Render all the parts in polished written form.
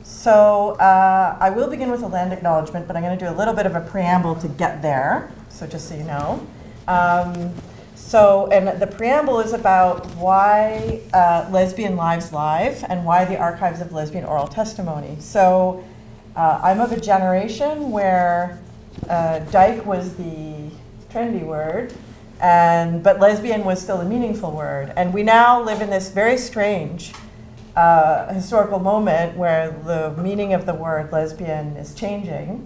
So I will begin with a land acknowledgement, but I'm going to do a little bit of a preamble to get there, so just so you know. And the preamble is about why Lesbian Lives Live and why the archives of lesbian oral testimony. So I'm of a generation where dyke was the trendy word, but lesbian was still a meaningful word. And we now live in this very strange historical moment where the meaning of the word lesbian is changing.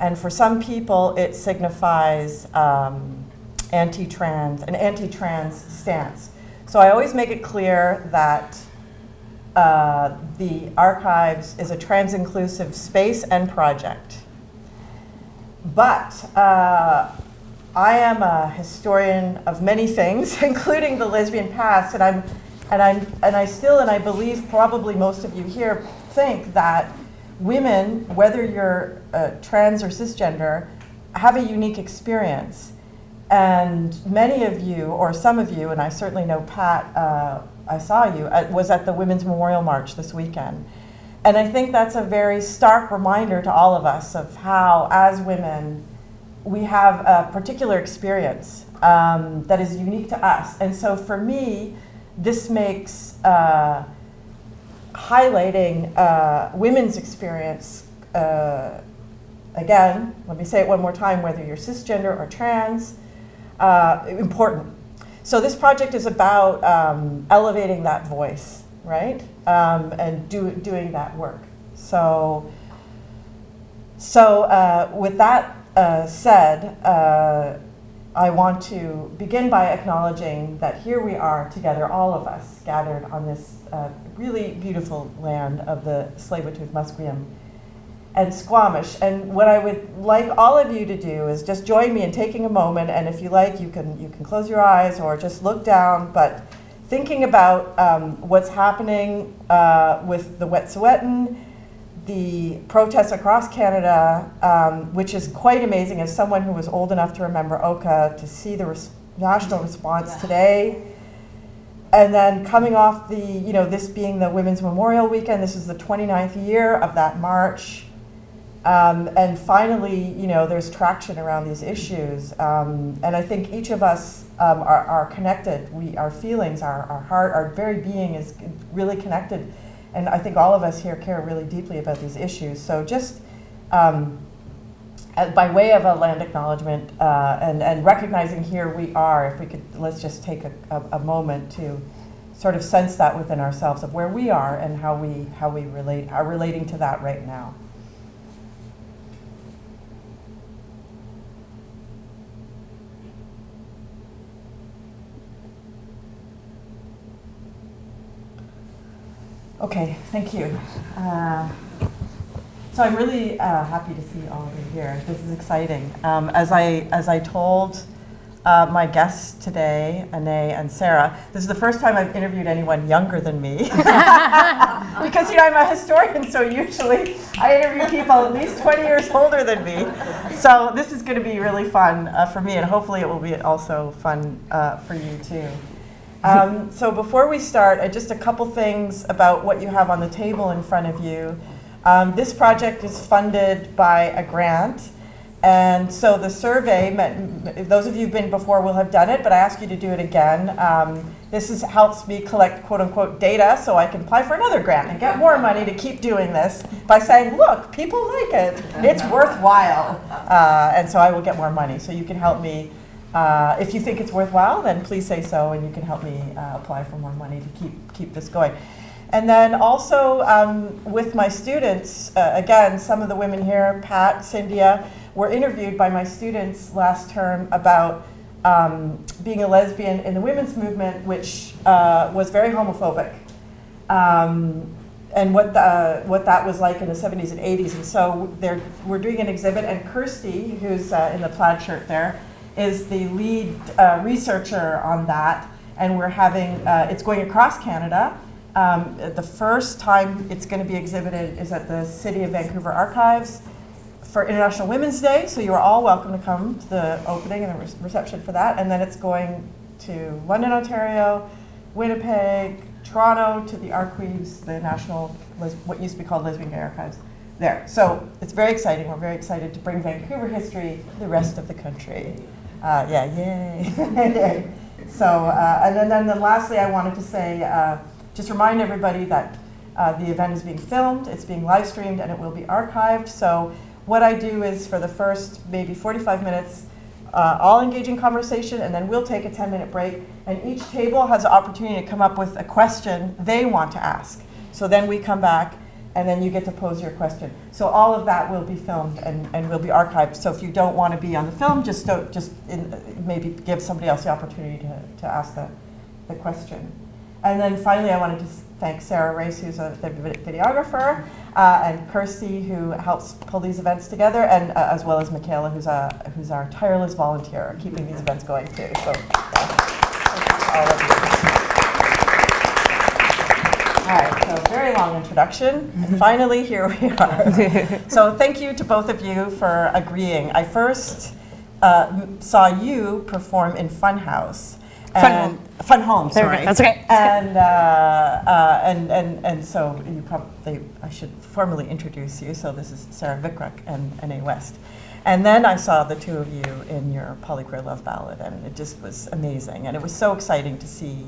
And for some people, it signifies an anti-trans stance. So I always make it clear that the archives is a trans-inclusive space and project. But I am a historian of many things, including the lesbian past, and I believe probably most of you here think that women, whether you're trans or cisgender, have a unique experience. And many of you, or some of you, and I certainly know Pat, I saw you, was at the Women's Memorial March this weekend. And I think that's a very stark reminder to all of us of how, as women, we have a particular experience that is unique to us. And so for me, this makes highlighting women's experience, again, let me say it one more time, whether you're cisgender or trans, important. So this project is about elevating that voice, right? And doing that work. So with that said, I want to begin by acknowledging that here we are together, all of us, gathered on this really beautiful land of the Tsleil-Waututh, Musqueam, and Squamish. And what I would like all of you to do is just join me in taking a moment, and if you like, you can close your eyes or just look down, but thinking about what's happening with the Wet'suwet'en, the protests across Canada, which is quite amazing as someone who was old enough to remember Oka, to see the national response today. And then coming off this being the Women's Memorial Weekend, this is the 29th year of that march. And finally, there's traction around these issues. And I think each of us are connected. Our feelings, our heart, our very being is really connected. And I think all of us here care really deeply about these issues. So just by way of a land acknowledgement and recognizing here we are, if we could, let's just take a moment to sort of sense that within ourselves of where we are and how we are relating to that right now. Okay, thank you. So I'm really happy to see all of you here. This is exciting. As I told my guests today, Anais and Sara, this is the first time I've interviewed anyone younger than me. Because I'm a historian, so usually I interview people at least 20 years older than me. So this is going to be really fun for me, and hopefully it will be also fun for you too. So before we start, just a couple things about what you have on the table in front of you. This project is funded by a grant, and so the survey, those of you who've been before will have done it, but I ask you to do it again. This helps me collect quote-unquote data so I can apply for another grant and get more money to keep doing this by saying, look, people like it, it's worthwhile, and so I will get more money. So you can help me. If you think it's worthwhile, then please say so, and you can help me apply for more money to keep this going. And then also with my students, again, some of the women here, Pat, Cynthia, were interviewed by my students last term about being a lesbian in the women's movement, which was very homophobic, and what that was like in the 70s and 80s. And so we're doing an exhibit, and Kirsty, who's in the plaid shirt there, is the lead researcher on that, and we're having, it's going across Canada. The first time it's going to be exhibited is at the City of Vancouver Archives for International Women's Day, so you're all welcome to come to the opening and the reception for that, and then it's going to London, Ontario, Winnipeg, Toronto to the Archives, the national, what used to be called Lesbian Gay Archives, there. So it's very exciting. We're very excited to bring Vancouver history to the rest of the country. Yeah, yay. So, and then lastly, I wanted to say, just remind everybody that the event is being filmed, it's being live streamed, and it will be archived. So what I do is for the first maybe 45 minutes, all engaging conversation, and then we'll take a 10-minute break. And each table has an opportunity to come up with a question they want to ask. So then we come back, and then you get to pose your question. So all of that will be filmed and will be archived. So if you don't want to be on the film, maybe give somebody else the opportunity to ask the question. And then finally, I wanted to thank Sarah Race, who's the videographer, and Kirsty, who helps pull these events together, and as well as Michaela, who's our tireless volunteer, keeping these events going too. So all of you. All right, so very long introduction, and finally here we are. So thank you to both of you for agreeing. I first saw you perform in Funhouse. Fun Home, sorry. That's okay. And so I should formally introduce you. So this is Sara Vickruck and Anais. And then I saw the two of you in your Poly Queer Love Ballad, and it just was amazing. And it was so exciting to see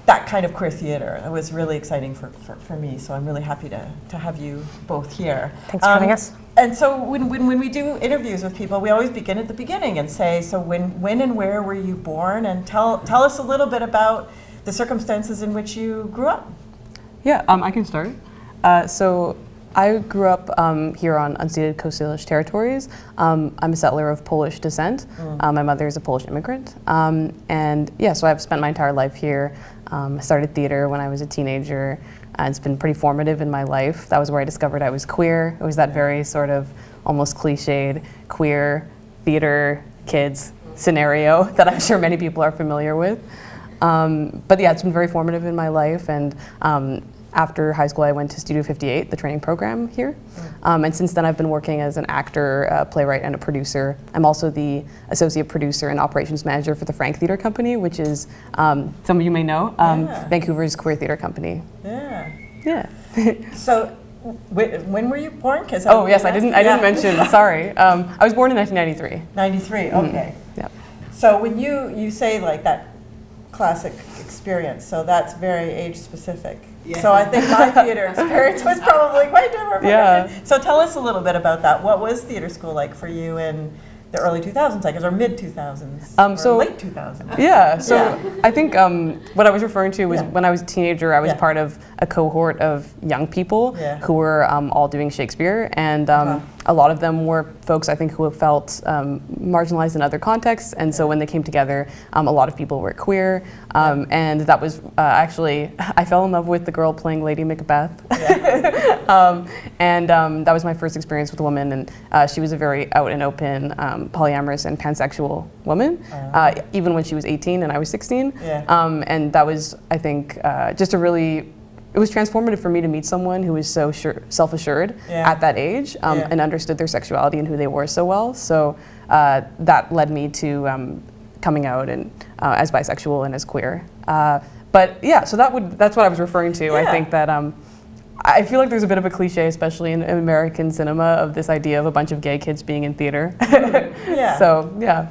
that kind of queer theater. It was really exciting for me, so I'm really happy to have you both here. Thanks for having us. And so when we do interviews with people, we always begin at the beginning and say, so when and where were you born? And tell us a little bit about the circumstances in which you grew up. Yeah, I can start. So I grew up here on unceded Coast Salish territories. I'm a settler of Polish descent. My mother is a Polish immigrant. And yeah, so I've spent my entire life here. I started theater when I was a teenager, and it's been pretty formative in my life. That was where I discovered I was queer. It was that very sort of almost cliched queer theater kids scenario that I'm sure many people are familiar with. But yeah, it's been very formative in my life, and after high school I went to Studio 58, the training program here. And since then I've been working as an actor, playwright, and a producer. I'm also the associate producer and operations manager for the Frank Theatre Company, which is, some of you may know, Vancouver's queer theatre company. Yeah. So when were you born? Oh yes, I didn't mention, sorry. I was born in 1993. 93, okay. Yep. So when you say like that classic experience, so that's very age specific. Yeah. So I think my theater experience was probably quite different. Yeah. So tell us a little bit about that. What was theater school like for you in the early 2000s, I guess, or mid 2000s, or late 2000s? Yeah. So I think what I was referring to was when I was a teenager, I was part of a cohort of young people who were all doing Shakespeare, and a lot of them were folks I think who felt marginalized in other contexts, and so when they came together, a lot of people were queer, and that was actually, I fell in love with the girl playing Lady Macbeth, and that was my first experience with a woman, and she was a very out and open, polyamorous and pansexual woman, even when she was 18 and I was 16, and that was, I think, just a really, it was transformative for me to meet someone who was so self-assured at that age, and understood their sexuality and who they were so well. So that led me to coming out and as bisexual and as queer. But yeah, so that's what I was referring to. I think that I feel like there's a bit of a cliche, especially in American cinema, of this idea of a bunch of gay kids being in theater. So yeah.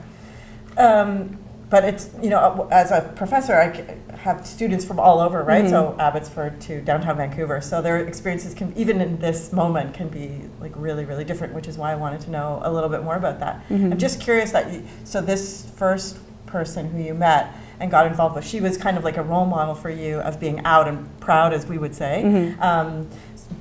But it's, you know, as a professor, I have students from all over, right? So Abbotsford to downtown Vancouver. So their experiences can, even in this moment, can be like really, really different, which is why I wanted to know a little bit more about that. I'm just curious that so this first person who you met and got involved with, she was kind of like a role model for you of being out and proud, as we would say.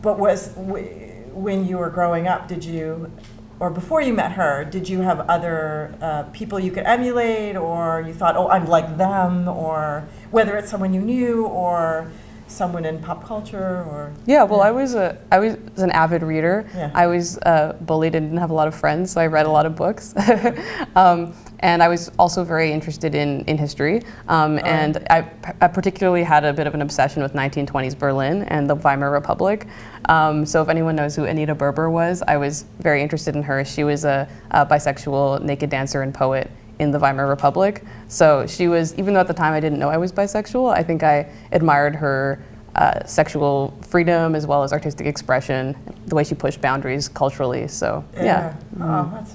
But when you were growing up, did you, or before you met her, did you have other people you could emulate, or you thought, oh, I'm like them, or whether it's someone you knew or someone in pop culture, or? Yeah, well, I was an avid reader. I was bullied and didn't have a lot of friends, so I read a lot of books. And I was also very interested in history, and I particularly had a bit of an obsession with 1920s Berlin and the Weimar Republic. So if anyone knows who Anita Berber was, I was very interested in her. She was a bisexual naked dancer and poet in the Weimar Republic. So she was, even though at the time I didn't know I was bisexual, I think I admired her sexual freedom as well as artistic expression, the way she pushed boundaries culturally. So yeah. Oh,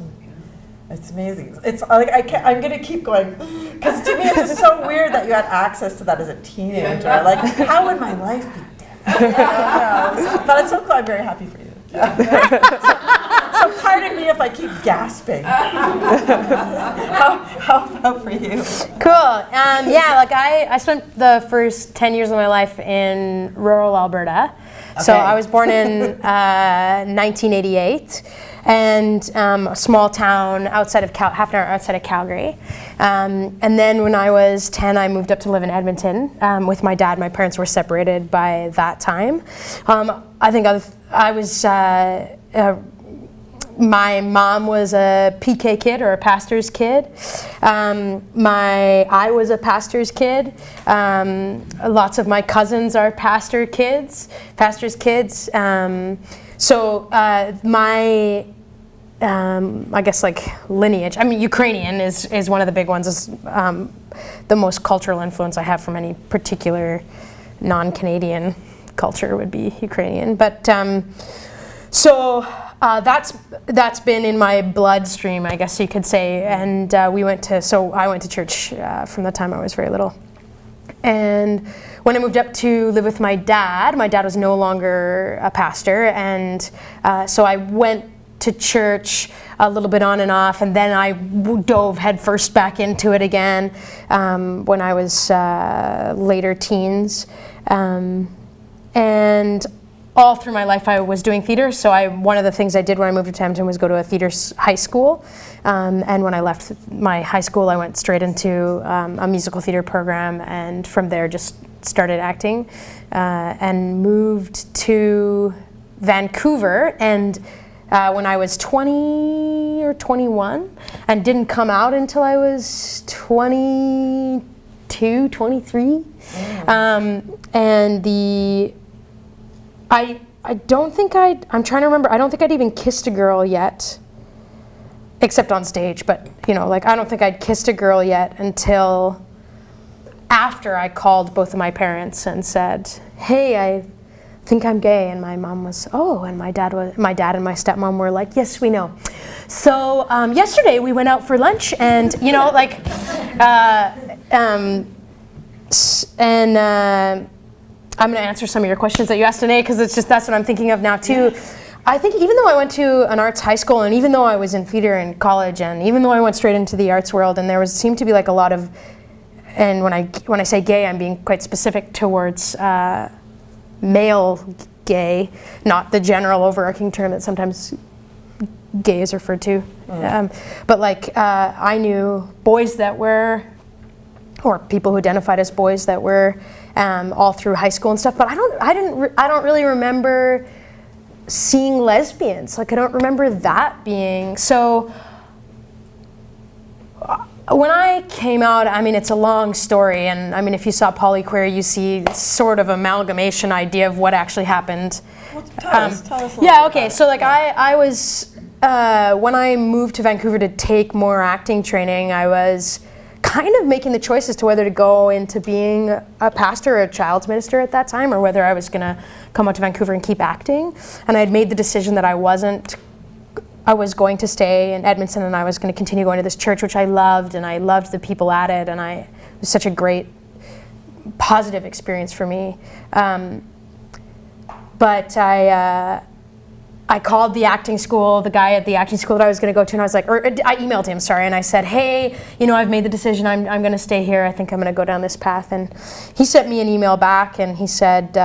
it's amazing. It's like I'm gonna keep going because to me it's just so weird that you had access to that as a teenager. Like, how would my life be different? But it's so cool. I'm very happy for you. So pardon me if I keep gasping. How about for you? Cool. Yeah, like I spent the first 10 years of my life in rural Alberta. Okay. So I was born in 1988, and a small town outside of half an hour outside of Calgary. And then when I was 10, I moved up to live in Edmonton with my dad. My parents were separated by that time. I think I was. My mom was a PK kid, or a pastor's kid. I was a pastor's kid. Lots of my cousins are pastor's kids. I guess like lineage. I mean, Ukrainian is one of the big ones. Is the most cultural influence I have from any particular non-Canadian culture would be Ukrainian. But that's been in my bloodstream, I guess you could say. And I went to church from the time I was very little. And when I moved up to live with my dad was no longer a pastor, and so I went to church a little bit on and off, and then I dove headfirst back into it again when I was later teens. And all through my life I was doing theater, so one of the things I did when I moved to Edmonton was go to a theater high school, and when I left my high school I went straight into a musical theater program, and from there just started acting, and moved to Vancouver, and when I was 20 or 21, and didn't come out until I was 22, 23. I don't think I'm trying to remember, I don't think I'd even kissed a girl yet, except on stage, but I don't think I'd kissed a girl yet until after I called both of my parents and said, hey, I think I'm gay, and my mom was, oh, and my dad and my stepmom were like, yes, we know. So yesterday we went out for lunch, and I'm going to answer some of your questions that you asked, Anais, because that's what I'm thinking of now too. I think even though I went to an arts high school, and even though I was in theater in college, and even though I went straight into the arts world, and seemed to be like a lot of, and when I say gay, I'm being quite specific towards male gay, not the general overarching term that sometimes gay is referred to. But I knew boys that were, or people who identified as boys that were, all through high school and stuff. But I don't really remember seeing lesbians. I don't remember that being so. When I came out, it's a long story, and if you saw Poly Queer, you see sort of amalgamation idea of what actually happened. Well, tell us a little yeah, bit okay. about So I was when I moved to Vancouver to take more acting training, I was kind of making the choice as to whether to go into being a pastor or a child's minister at that time, or whether I was going to come out to Vancouver and keep acting. And I had made the decision that I was going to stay in Edmonton, and I was going to continue going to this church, which I loved, and I loved the people at it, and it was such a great, positive experience for me. But I called the acting school, the guy at the acting school that I was going to go to, and I emailed him, and I said, hey, I've made the decision, I'm going to stay here, I think I'm going to go down this path. And he sent me an email back, and he said,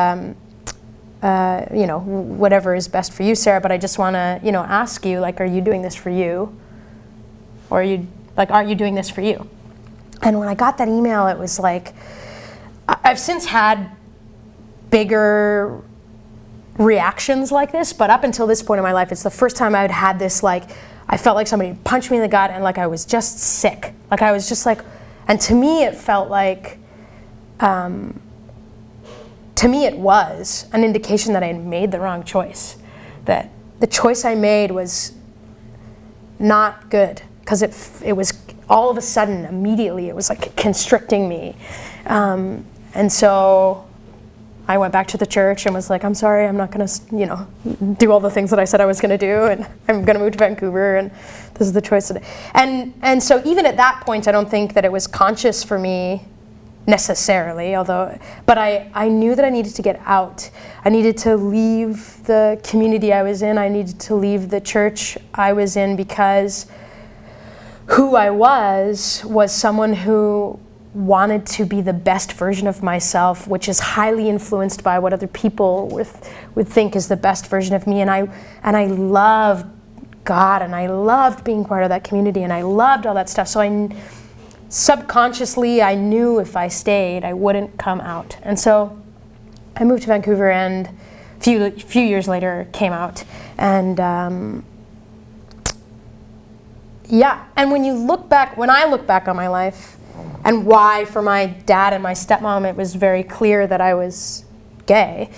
whatever is best for you, Sarah, but I just want to, ask you, are you doing this for you? Or are you doing this for you? And when I got that email, it was I've since had bigger reactions like this, but up until this point in my life, it's the first time I'd had this, I felt like somebody punched me in the gut, and I was just sick. I was just and to me it felt to me it was an indication that I had made the wrong choice, that the choice I made was not good, because it was all of a sudden, immediately, it was like constricting me. And so I went back to the church and was like, I'm sorry, I'm not going to, do all the things that I said I was going to do, and I'm going to move to Vancouver, and this is the choice today. And so even at that point, I don't think that it was conscious for me necessarily, but I knew that I needed to get out. I needed to leave the community I was in. I needed to leave the church I was in, because who I was someone who wanted to be the best version of myself, which is highly influenced by what other people would think is the best version of me. And I loved God, and I loved being part of that community, and I loved all that stuff. So subconsciously, I knew if I stayed, I wouldn't come out. And so I moved to Vancouver, and a few years later came out. And and when I look back on my life, and why for my dad and my stepmom it was very clear that I was gay,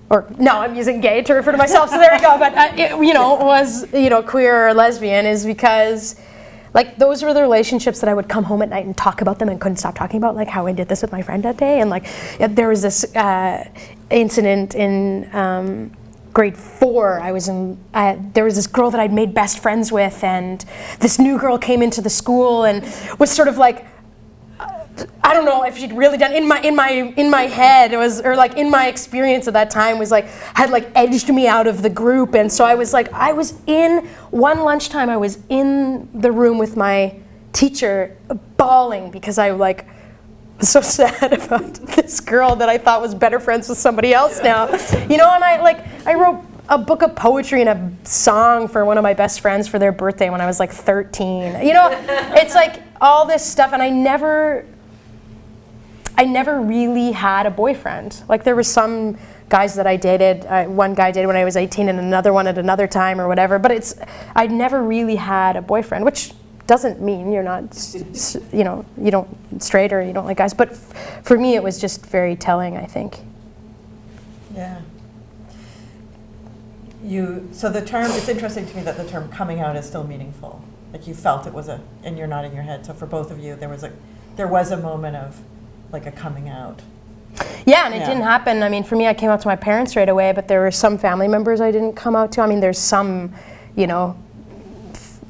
or no, I'm using gay to refer to myself, so there we go, but was queer or lesbian, is because like those were the relationships that I would come home at night and talk about them and couldn't stop talking about, like how I did this with my friend that day. And like there was this incident in grade 4. There was this girl that I'd made best friends with, and this new girl came into the school and was sort of like, I don't know if she'd really done in my head, it was, or like in my experience at that time, was like had like edged me out of the group. And so I was in one lunchtime, I was in the room with my teacher bawling because I was so sad about this girl that I thought was better friends with somebody else now. And I wrote a book of poetry and a song for one of my best friends for their birthday when I was like 13. It's like all this stuff, and I never really had a boyfriend. Like there were some guys that I dated. One guy I dated when I was 18, and another one at another time or whatever. But I'd never really had a boyfriend, which doesn't mean you're not, you don't straight or you don't like guys. But for me, it was just very telling, I think. Yeah. So the term, it's interesting to me that the term coming out is still meaningful. Like you felt it was and you're nodding your head. So for both of you, there was a moment of like a coming out. Yeah, and it didn't happen. I mean, for me, I came out to my parents right away, but there were some family members I didn't come out to. I mean, there's some,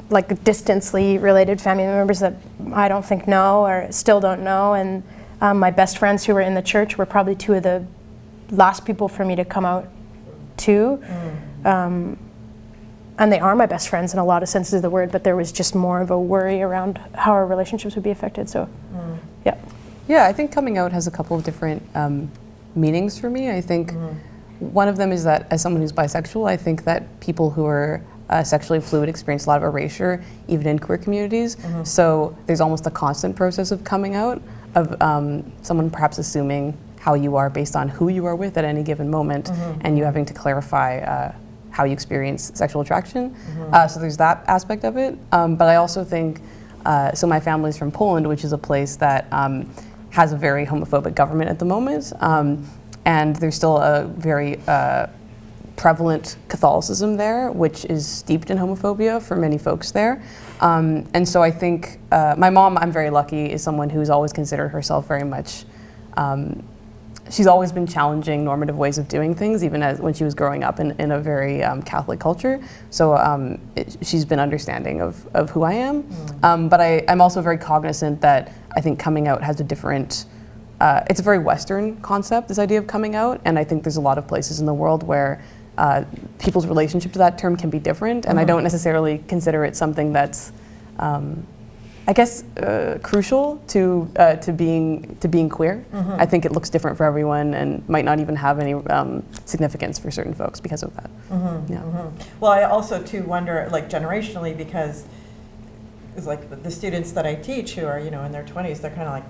like distantly related family members that I don't think know or still don't know. And my best friends who were in the church were probably two of the last people for me to come out to. And they are my best friends in a lot of senses of the word, but there was just more of a worry around how our relationships would be affected. So, yeah. Yeah, I think coming out has a couple of different meanings for me. I think one of them is that as someone who's bisexual, I think that people who are sexually fluid experience a lot of erasure, even in queer communities. So there's almost a constant process of coming out, of someone perhaps assuming how you are based on who you are with at any given moment, and you having to clarify how you experience sexual attraction. So there's that aspect of it. But I also think, so my family's from Poland, which is a place that has a very homophobic government at the moment. And there's still a very prevalent Catholicism there, which is steeped in homophobia for many folks there. And so I think my mom, I'm very lucky, is someone who's always considered herself very much, she's always been challenging normative ways of doing things, even when she was growing up in a very Catholic culture. So she's been understanding of who I am. But I'm also very cognizant that I think coming out has a different, it's a very Western concept, this idea of coming out. And I think there's a lot of places in the world where people's relationship to that term can be different. And I don't necessarily consider it something that's, I guess, crucial to being queer. I think it looks different for everyone and might not even have any significance for certain folks because of that. Well, I also too wonder, like generationally, because it's like the students that I teach who are, in their 20s, they're kind of like,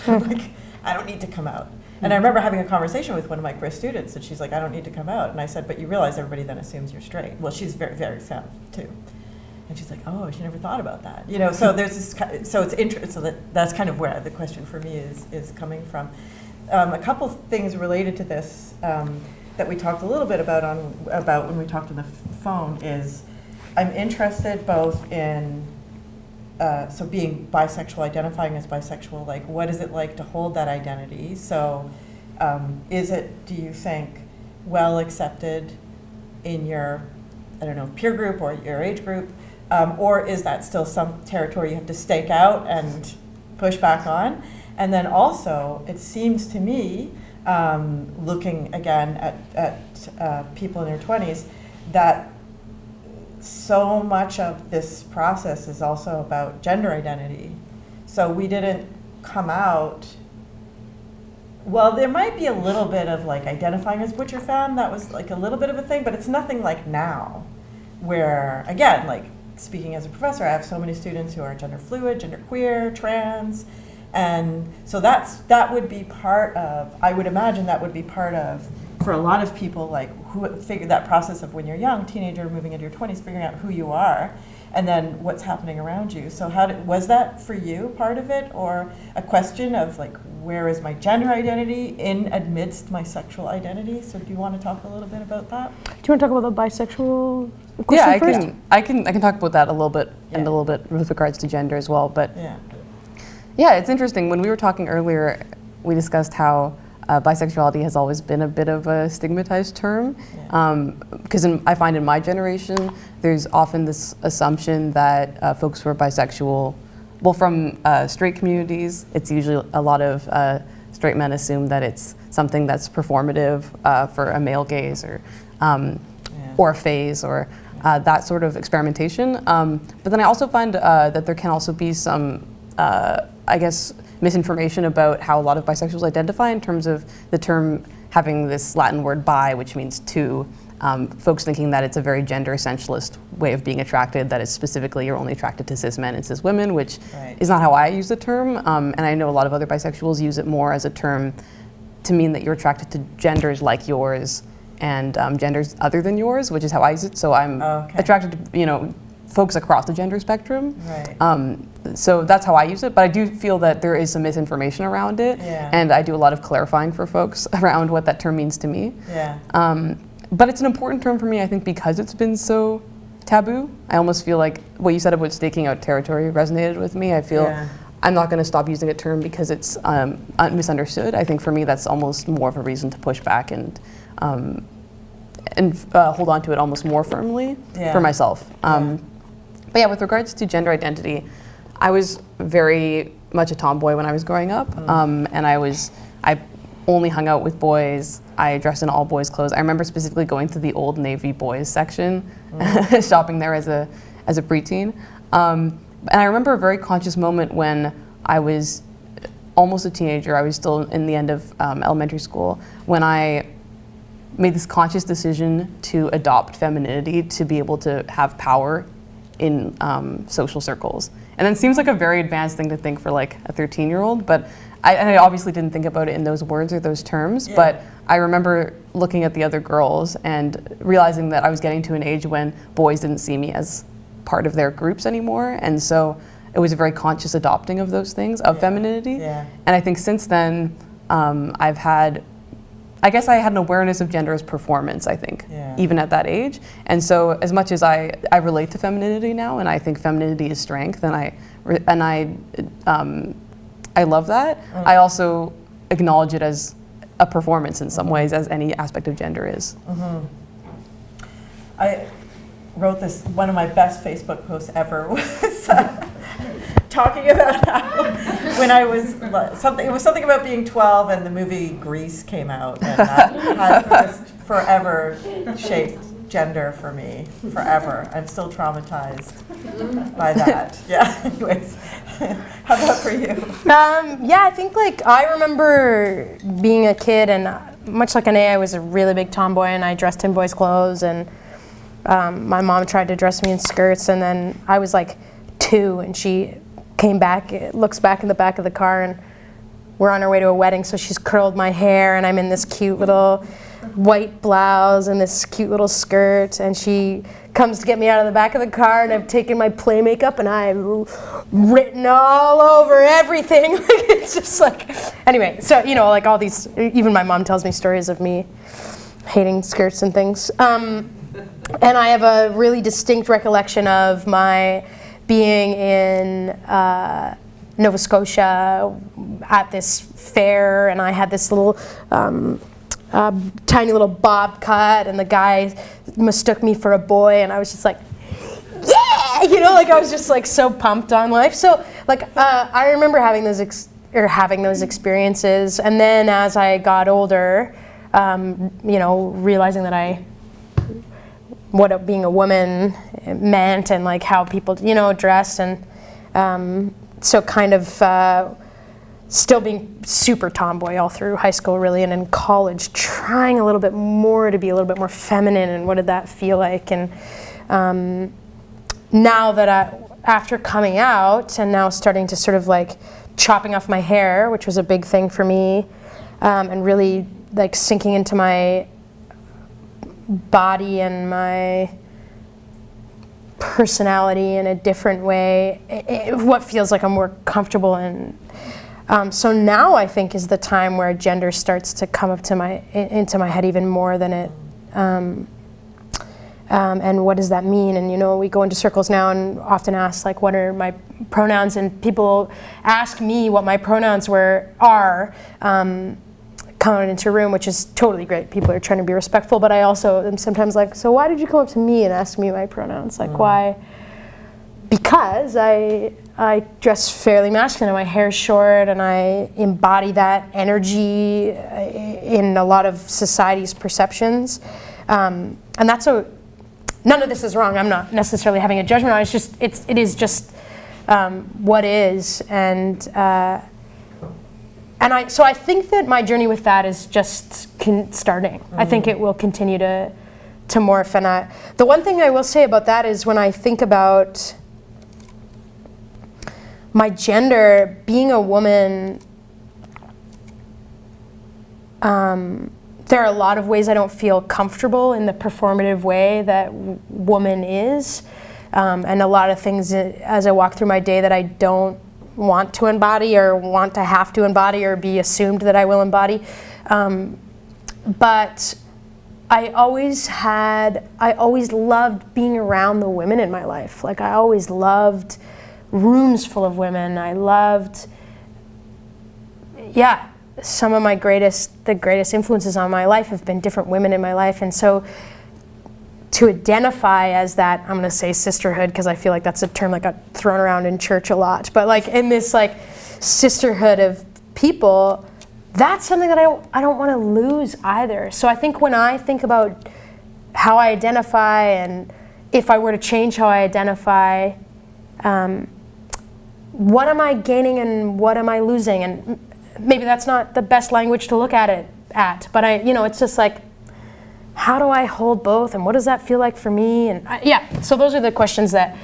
nah, like I don't need to come out. And I remember having a conversation with one of my queer students, and she's like, I don't need to come out. And I said, but you realize everybody then assumes you're straight. Well, she's very, very femme too. And she's like, oh, she never thought about that. So there's this, so it's interesting. So that's kind of where the question for me is coming from. A couple things related to this that we talked a little bit about when we talked on the phone is, I'm interested both in so being bisexual, identifying as bisexual, like what is it like to hold that identity? So is it, do you think, well accepted in your, I don't know, peer group or your age group? Or is that still some territory you have to stake out and push back on? And then also, it seems to me, looking again at people in their 20s, that so much of this process is also about gender identity. So we didn't come out, well, there might be a little bit of like identifying as butch or femme, that was like a little bit of a thing, but it's nothing like now, where, again, like speaking as a professor, I have so many students who are gender fluid, gender queer, trans, and so that would be part of, I would imagine that would be part of, for a lot of people, like who figure that process of when you're young, teenager, moving into your 20s, figuring out who you are, and then what's happening around you. So was that for you part of it, or a question of like, where is my gender identity in amidst my sexual identity? So do you want to talk a little bit about that? Do you want to talk about the bisexual question first? I can talk about that a little bit, and a little bit with regards to gender as well. But yeah, it's interesting. When we were talking earlier, we discussed how bisexuality has always been a bit of a stigmatized term, because I find in my generation, there's often this assumption that folks who are bisexual, well, from straight communities, it's usually a lot of straight men assume that it's something that's performative for a male gaze or a phase or that sort of experimentation. But then I also find that there can also be some, I guess, misinformation about how a lot of bisexuals identify in terms of the term having this Latin word bi, which means two. Folks thinking that it's a very gender essentialist way of being attracted, that it's specifically you're only attracted to cis men and cis women, which is not how I use the term. And I know a lot of other bisexuals use it more as a term to mean that you're attracted to genders like yours and genders other than yours, which is how I use it. So I'm attracted to, folks across the gender spectrum. So that's how I use it, but I do feel that there is some misinformation around it, and I do a lot of clarifying for folks around what that term means to me. But it's an important term for me, I think, because it's been so taboo. I almost feel like what you said about staking out territory resonated with me. I feel I'm not going to stop using a term because it's misunderstood. I think for me that's almost more of a reason to push back and hold on to it almost more firmly for myself. But yeah, with regards to gender identity, I was very much a tomboy when I was growing up, and I only hung out with boys. I dressed in all boys clothes. I remember specifically going to the Old Navy boys section, shopping there as a preteen. And I remember a very conscious moment when I was almost a teenager. I was still in the end of elementary school when I made this conscious decision to adopt femininity to be able to have power in social circles. And it seems like a very advanced thing to think for like a 13-year-old, but I obviously didn't think about it in those words or those terms, but I remember looking at the other girls and realizing that I was getting to an age when boys didn't see me as part of their groups anymore, and so it was a very conscious adopting of those things, of femininity. And I think since then, I guess I had an awareness of gender as performance, I think, even at that age. And so as much as I relate to femininity now, and I think femininity is strength, and I love that, I also acknowledge it as a performance in some ways, as any aspect of gender is. I wrote this, one of my best Facebook posts ever was talking about how when I was it was something about being 12 and the movie Grease came out, and that had just forever shaped gender for me, forever. I'm still traumatized by that. Anyways, how about for you? I think like I remember being a kid, and much like Anais, I was a really big tomboy, and I dressed in boys' clothes, and my mom tried to dress me in skirts, and then I was like 2, and she came back, looks back in the back of the car, and we're on our way to a wedding, so she's curled my hair, and I'm in this cute little white blouse and this cute little skirt, and she comes to get me out of the back of the car, and I've taken my play makeup and I've written all over everything. It's just like, anyway, so like all these, even my mom tells me stories of me hating skirts and things. And I have a really distinct recollection of my being in Nova Scotia at this fair, and I had this little tiny little bob cut, and the guy mistook me for a boy, and I was just like, yeah, you know, like I was just like so pumped on life. So like I remember having those experiences, and then as I got older, you know, realizing that what being a woman meant, and like how people, you know, dressed, and so kind of still being super tomboy all through high school, really, and in college, trying a little bit more to be a little bit more feminine, and what did that feel like? And now that after coming out, and now starting to sort of like chopping off my hair, which was a big thing for me, and really like sinking into my body and my personality in a different way, what feels like I'm more comfortable in. So now I think is the time where gender starts to come up to into my head even more than it. And what does that mean? And you know, we go into circles now and often ask like, what are my pronouns? And people ask me what my pronouns are. Coming into a room, which is totally great. People are trying to be respectful, but I also am sometimes like, so why did you come up to me and ask me my pronouns? Like, why? Because I dress fairly masculine, and my hair's short, and I embody that energy in a lot of society's perceptions. And that's none of this is wrong. I'm not necessarily having a judgment on it. It is just what is, so I think that my journey with that is just starting. I think it will continue to morph. And the one thing I will say about that is when I think about my gender, being a woman, there are a lot of ways I don't feel comfortable in the performative way that woman is, and a lot of things as I walk through my day that I don't want to embody or want to have to embody or be assumed that I will embody. But I always loved being around the women in my life. Like I always loved rooms full of women. I loved, some of the greatest influences on my life have been different women in my life. And so to identify as that, I'm going to say sisterhood, because I feel like that's a term that got thrown around in church a lot, but like in this like sisterhood of people, that's something that I don't want to lose either. So I think when I think about how I identify, and if I were to change how I identify, what am I gaining and what am I losing? And maybe that's not the best language to look at it at, but it's just like, how do I hold both, and what does that feel like for me? And so those are the questions that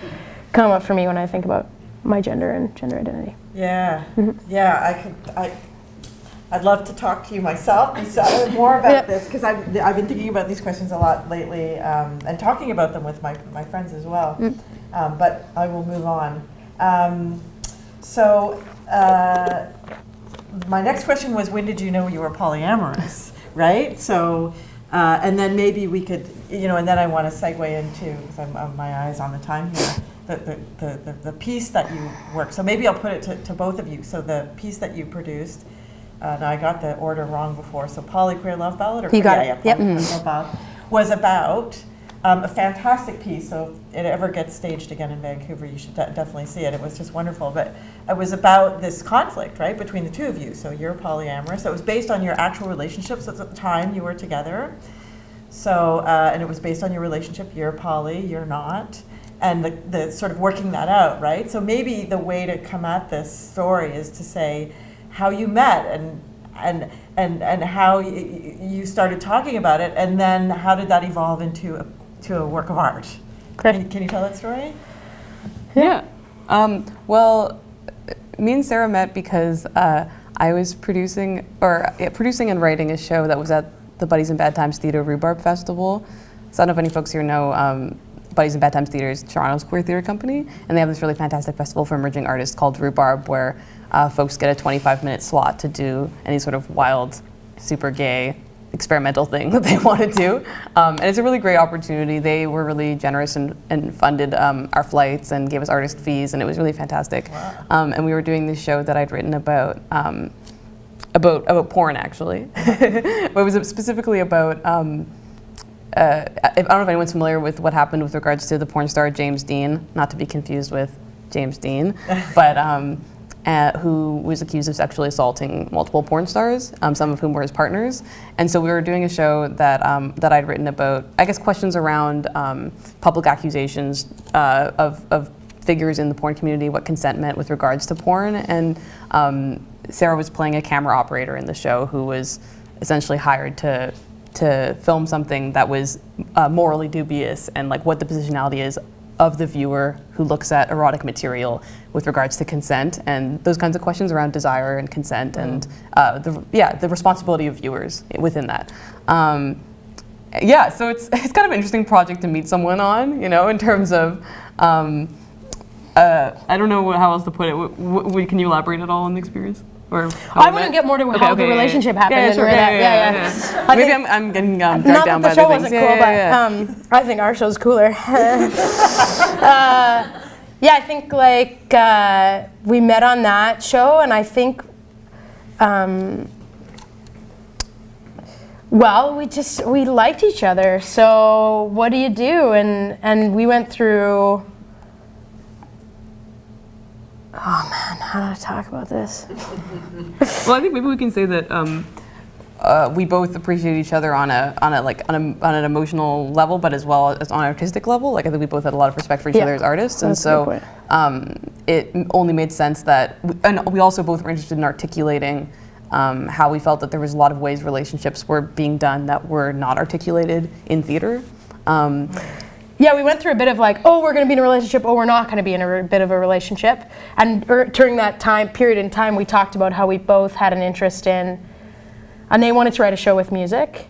come up for me when I think about my gender and gender identity. Yeah, I'd love to talk to you myself more about this, because I've been thinking about these questions a lot lately, and talking about them with my friends as well. But I will move on. My next question was, when did you know you were polyamorous, right? So. And then maybe we could, and then I want to segue into, because my eyes on the time here, the piece that you worked. So maybe I'll put it to both of you. So the piece that you produced, now I got the order wrong before. So Poly Queer Love Ballad, you got it. Yep. Poly Queer Love Ballad, was about a fantastic piece. So if it ever gets staged again in Vancouver, you should definitely see it. It was just wonderful. But it was about this conflict, right, between the two of you. So you're polyamorous. So it was based on your actual relationships at the time you were together. So, and it was based on your relationship. You're poly, you're not. And the sort of working that out, right? So maybe the way to come at this story is to say how you met and how you started talking about it, and then how did that evolve into a work of art? Can you tell that story? Yeah. Well, me and Sarah met because I was producing and writing a show that was at the Buddies in Bad Times Theatre Rhubarb Festival. So I don't know if any folks here know Buddies in Bad Times Theatre is Toronto's queer theatre company, and they have this really fantastic festival for emerging artists called Rhubarb, where folks get a 25-minute slot to do any sort of wild, super gay experimental thing that they want to do. And it's a really great opportunity. They were really generous and funded our flights and gave us artist fees, and it was really fantastic. Wow. And we were doing this show that I'd written about porn, actually. But it was specifically about, I don't know if anyone's familiar with what happened with regards to the porn star James Dean, not to be confused with James Dean, but who was accused of sexually assaulting multiple porn stars, some of whom were his partners. And so we were doing a show that I'd written about, I guess, questions around public accusations of figures in the porn community, what consent meant with regards to porn. And Sara was playing a camera operator in the show who was essentially hired to film something that was morally dubious, and like what the positionality is of the viewer who looks at erotic material with regards to consent, and those kinds of questions around desire and consent, and the responsibility of viewers within that. So it's kind of an interesting project to meet someone on, in terms of, I don't know how else to put it. Can you elaborate at all on the experience? Or I want to get more to how the relationship happened. Maybe I'm getting dragged not down that by the show other things. wasn't cool, but I think our show's cooler. I think we met on that show, and I think, we liked each other. So what do you do? And we went through. Oh man, how do I talk about this? Well, I think maybe we can say that we both appreciate each other on an emotional level, but as well as on an artistic level. Like I think we both had a lot of respect for each other as artists, and so it only made sense that, and we also both were interested in articulating how we felt that there was a lot of ways relationships were being done that were not articulated in theater. We went through a bit of we're going to be in a relationship, we're not going to be in a bit of a relationship. And during that period in time, we talked about how we both had an interest in, and they wanted to write a show with music,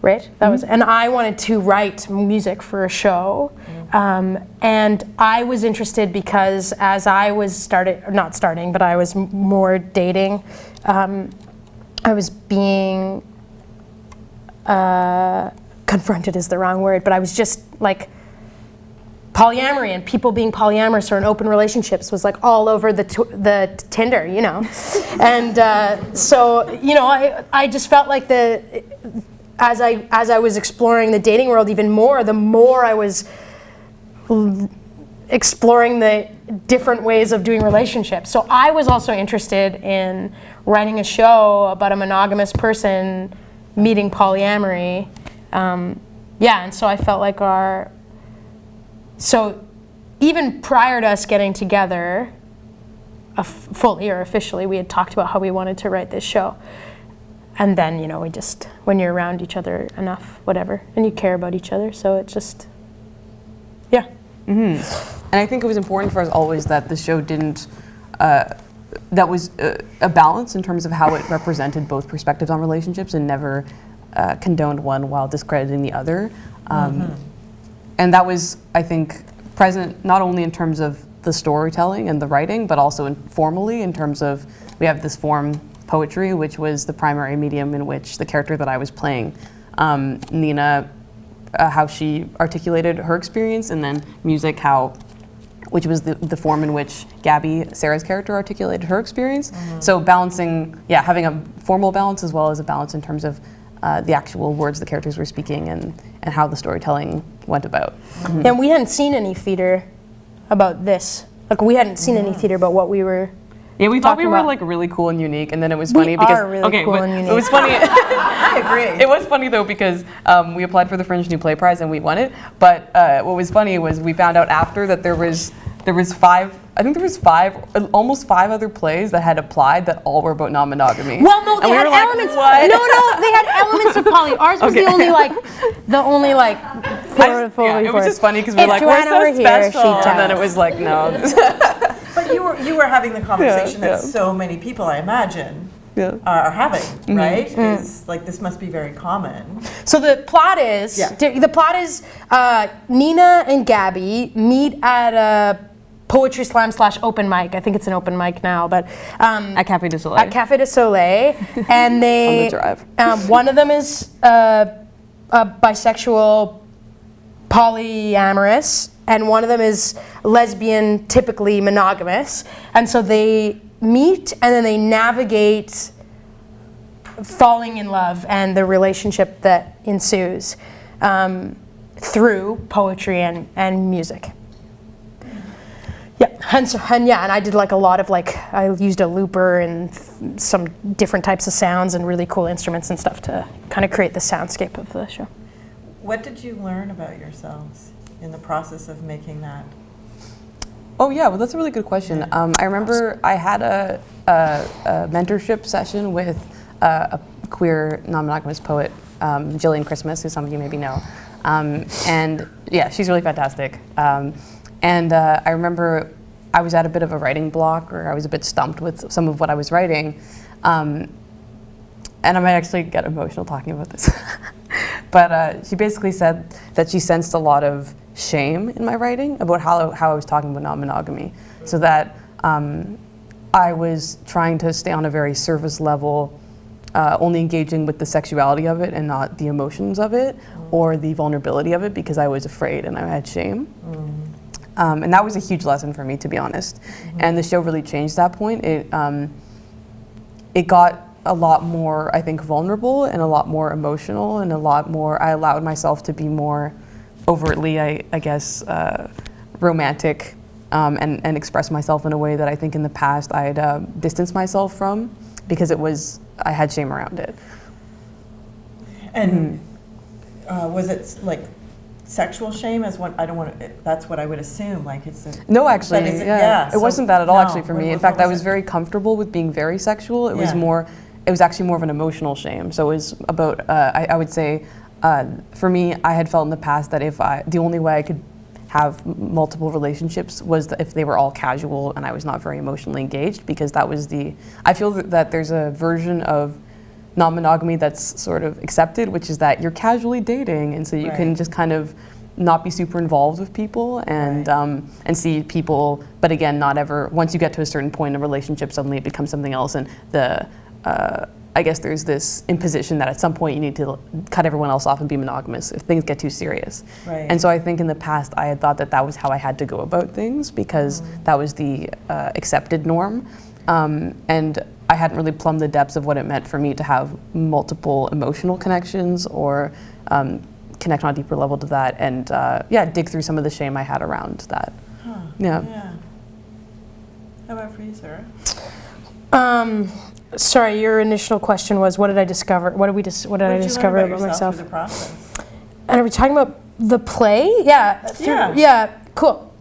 right? That was, and I wanted to write music for a show. And I was interested because as I was I was more dating, I was being, confronted is the wrong word, but I was just polyamory and people being polyamorous or in open relationships was all over the Tinder, and I just felt like as I was exploring the dating world even more, the more I was exploring the different ways of doing relationships. So I was also interested in writing a show about a monogamous person meeting polyamory. And so I felt like so even prior to us getting together, fully or officially, we had talked about how we wanted to write this show. And then, we just, when you're around each other enough, whatever, and you care about each other, so it just, And I think it was important for us always that the show didn't, that was a balance in terms of how it represented both perspectives on relationships and never condoned one while discrediting the other. And that was, I think, present not only in terms of the storytelling and the writing, but also informally in terms of, we have this form, poetry, which was the primary medium in which the character that I was playing, Nina, how she articulated her experience, and then music, which was the form in which Gabby, Sarah's character, articulated her experience. So balancing, having a formal balance as well as a balance in terms of the actual words the characters were speaking and how the storytelling went about. And we hadn't seen any theater about this. We hadn't seen any theater about what we were. Yeah, we thought we were really cool and unique, and then it was funny because cool and unique. It was funny. I agree. It was funny though because we applied for the Fringe New Play Prize and we won it. But what was funny was we found out after that there was almost five other plays that had applied that all were about non-monogamy. Well, no, they had elements. They had elements of poly. Ours was the only it was just funny because we're we're so special, and then it was no. But you were having the conversation that so many people, I imagine, are having, right? Is this must be very common. So the plot is Nina and Gabby meet at a poetry slam / open mic. I think it's an open mic now, but At Café de Soleil. at Café de Soleil, and they On the drive. one of them is bisexual, polyamorous, and one of them is lesbian, typically monogamous. And so they meet and then they navigate falling in love and the relationship that ensues through poetry and music. Yeah, and I did like a lot of I used a looper and some different types of sounds and really cool instruments and stuff to kind of create the soundscape of the show. What did you learn about yourselves in the process of making that? Oh yeah, well that's a really good question. I remember I had a mentorship session with a queer non-monogamous poet, Jillian Christmas, who some of you maybe know. And yeah, she's really fantastic. And I remember I was at a bit of a writing block, or I was a bit stumped with some of what I was writing. And I might actually get emotional talking about this. But she basically said that she sensed a lot of shame in my writing about how I was talking about non-monogamy. So that I was trying to stay on a very surface level, only engaging with the sexuality of it and not the emotions of it or the vulnerability of it, because I was afraid and I had shame. And that was a huge lesson for me, to be honest. And the show really changed that point. It got a lot more, I think, vulnerable and a lot more emotional and a lot more, I allowed myself to be more overtly, I guess, romantic and express myself in a way that I think in the past I had distanced myself from, because I had shame around it. And was it like sexual shame as one? I don't want to. That's what I would assume. Like it's a. No, actually, but is it, it wasn't that at all. No, Actually, for me, in what fact, I was it? very comfortable with being very sexual. It was Yeah. more. It was actually more of an emotional shame. So it was about. I would say, for me, I had felt in the past that the only way I could have multiple relationships was if they were all casual and I was not very emotionally engaged, because that was I feel that there's a version of non-monogamy that's sort of accepted, which is that you're casually dating, and so you can just kind of not be super involved with people and see people, but again, not ever. Once you get to a certain point in a relationship, suddenly it becomes something else, and I guess there's this imposition that at some point you need to cut everyone else off and be monogamous if things get too serious. Right. And so I think in the past I had thought that was how I had to go about things, because that was the accepted norm. And I hadn't really plumbed the depths of what it meant for me to have multiple emotional connections or connect on a deeper level to that, and dig through some of the shame I had around that. Huh. Yeah. How about for you, Sarah? Sorry, your initial question was, what did I discover? What did I discover about myself? Through the process? And are we talking about the play? Yeah. Yeah. Cool.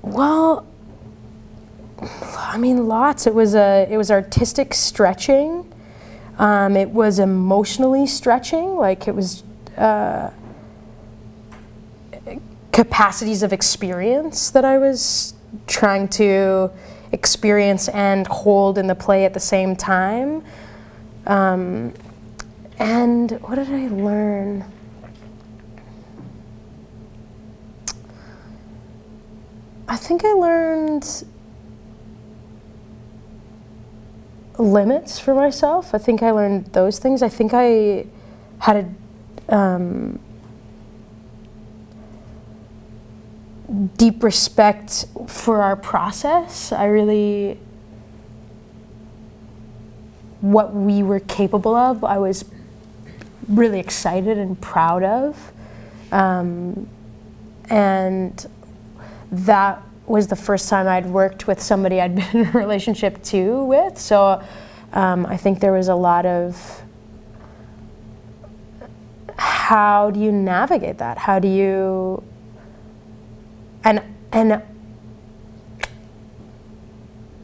Well, I mean, lots. It was artistic stretching. It was emotionally stretching. Like it was capacities of experience that I was trying to experience and hold in the play at the same time. And what did I learn? I think I learned limits for myself. I think I learned those things. I think I had a deep respect for our process. What we were capable of, I was really excited and proud of. And that was the first time I'd worked with somebody I'd been in a relationship with. So I think there was a lot of, how do you navigate that? How do you, and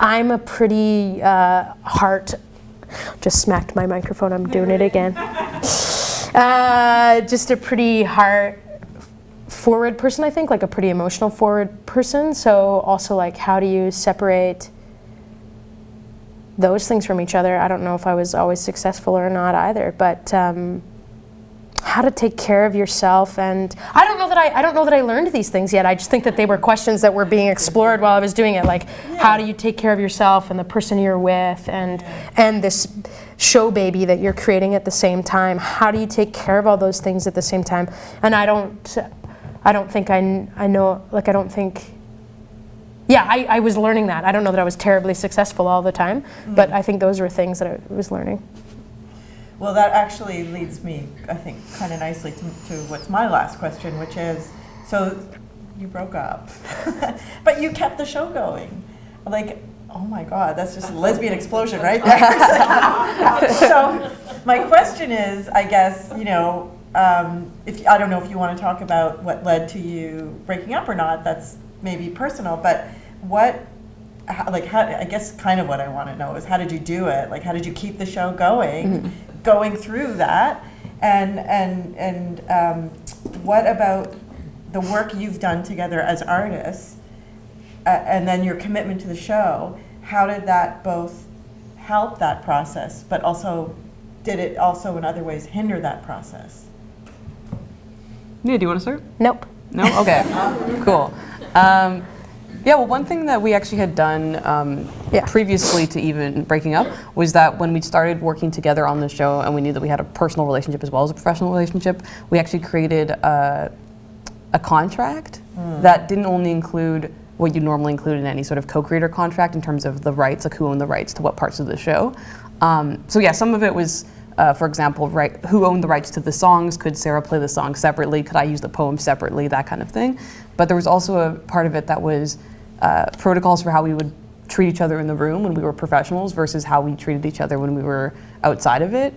I'm a pretty just smacked my microphone, I'm doing it again. Just a pretty forward person, I think, like a pretty emotional forward person. So also, like, how do you separate those things from each other? I don't know if I was always successful or not either, but how to take care of yourself, and I don't know that I learned these things yet. I just think that they were questions that were being explored while I was doing it, like how do you take care of yourself and the person you're with, and this show baby that you're creating at the same time. How do you take care of all those things at the same time? And I don't think I know, like I don't think. Yeah, I was learning that. I don't know that I was terribly successful all the time, but I think those were things that I was learning. Well, that actually leads me, I think, kind of nicely to what's my last question, which is, so you broke up, but you kept the show going. Like, oh my God, that's just a lesbian explosion right there. So my question is, I guess, you know, if I don't know if you want to talk about what led to you breaking up or not, that's maybe personal, but I guess kind of what I want to know is how did you do it? Like, how did you keep the show going? Going through that, and what about the work you've done together as artists, and then your commitment to the show? How did that both help that process, but also did it also in other ways hinder that process? Yeah, do you want to start? Nope. No? Okay, cool. Yeah, well, one thing that we actually had done previously to even breaking up was that when we started working together on the show and we knew that we had a personal relationship as well as a professional relationship, we actually created a contract that didn't only include what you normally include in any sort of co-creator contract in terms of the rights, like who owned the rights to what parts of the show. So yeah, some of it was, for example, who owned the rights to the songs? Could Sara play the song separately? Could I use the poem separately? That kind of thing. But there was also a part of it that was protocols for how we would treat each other in the room when we were professionals versus how we treated each other when we were outside of it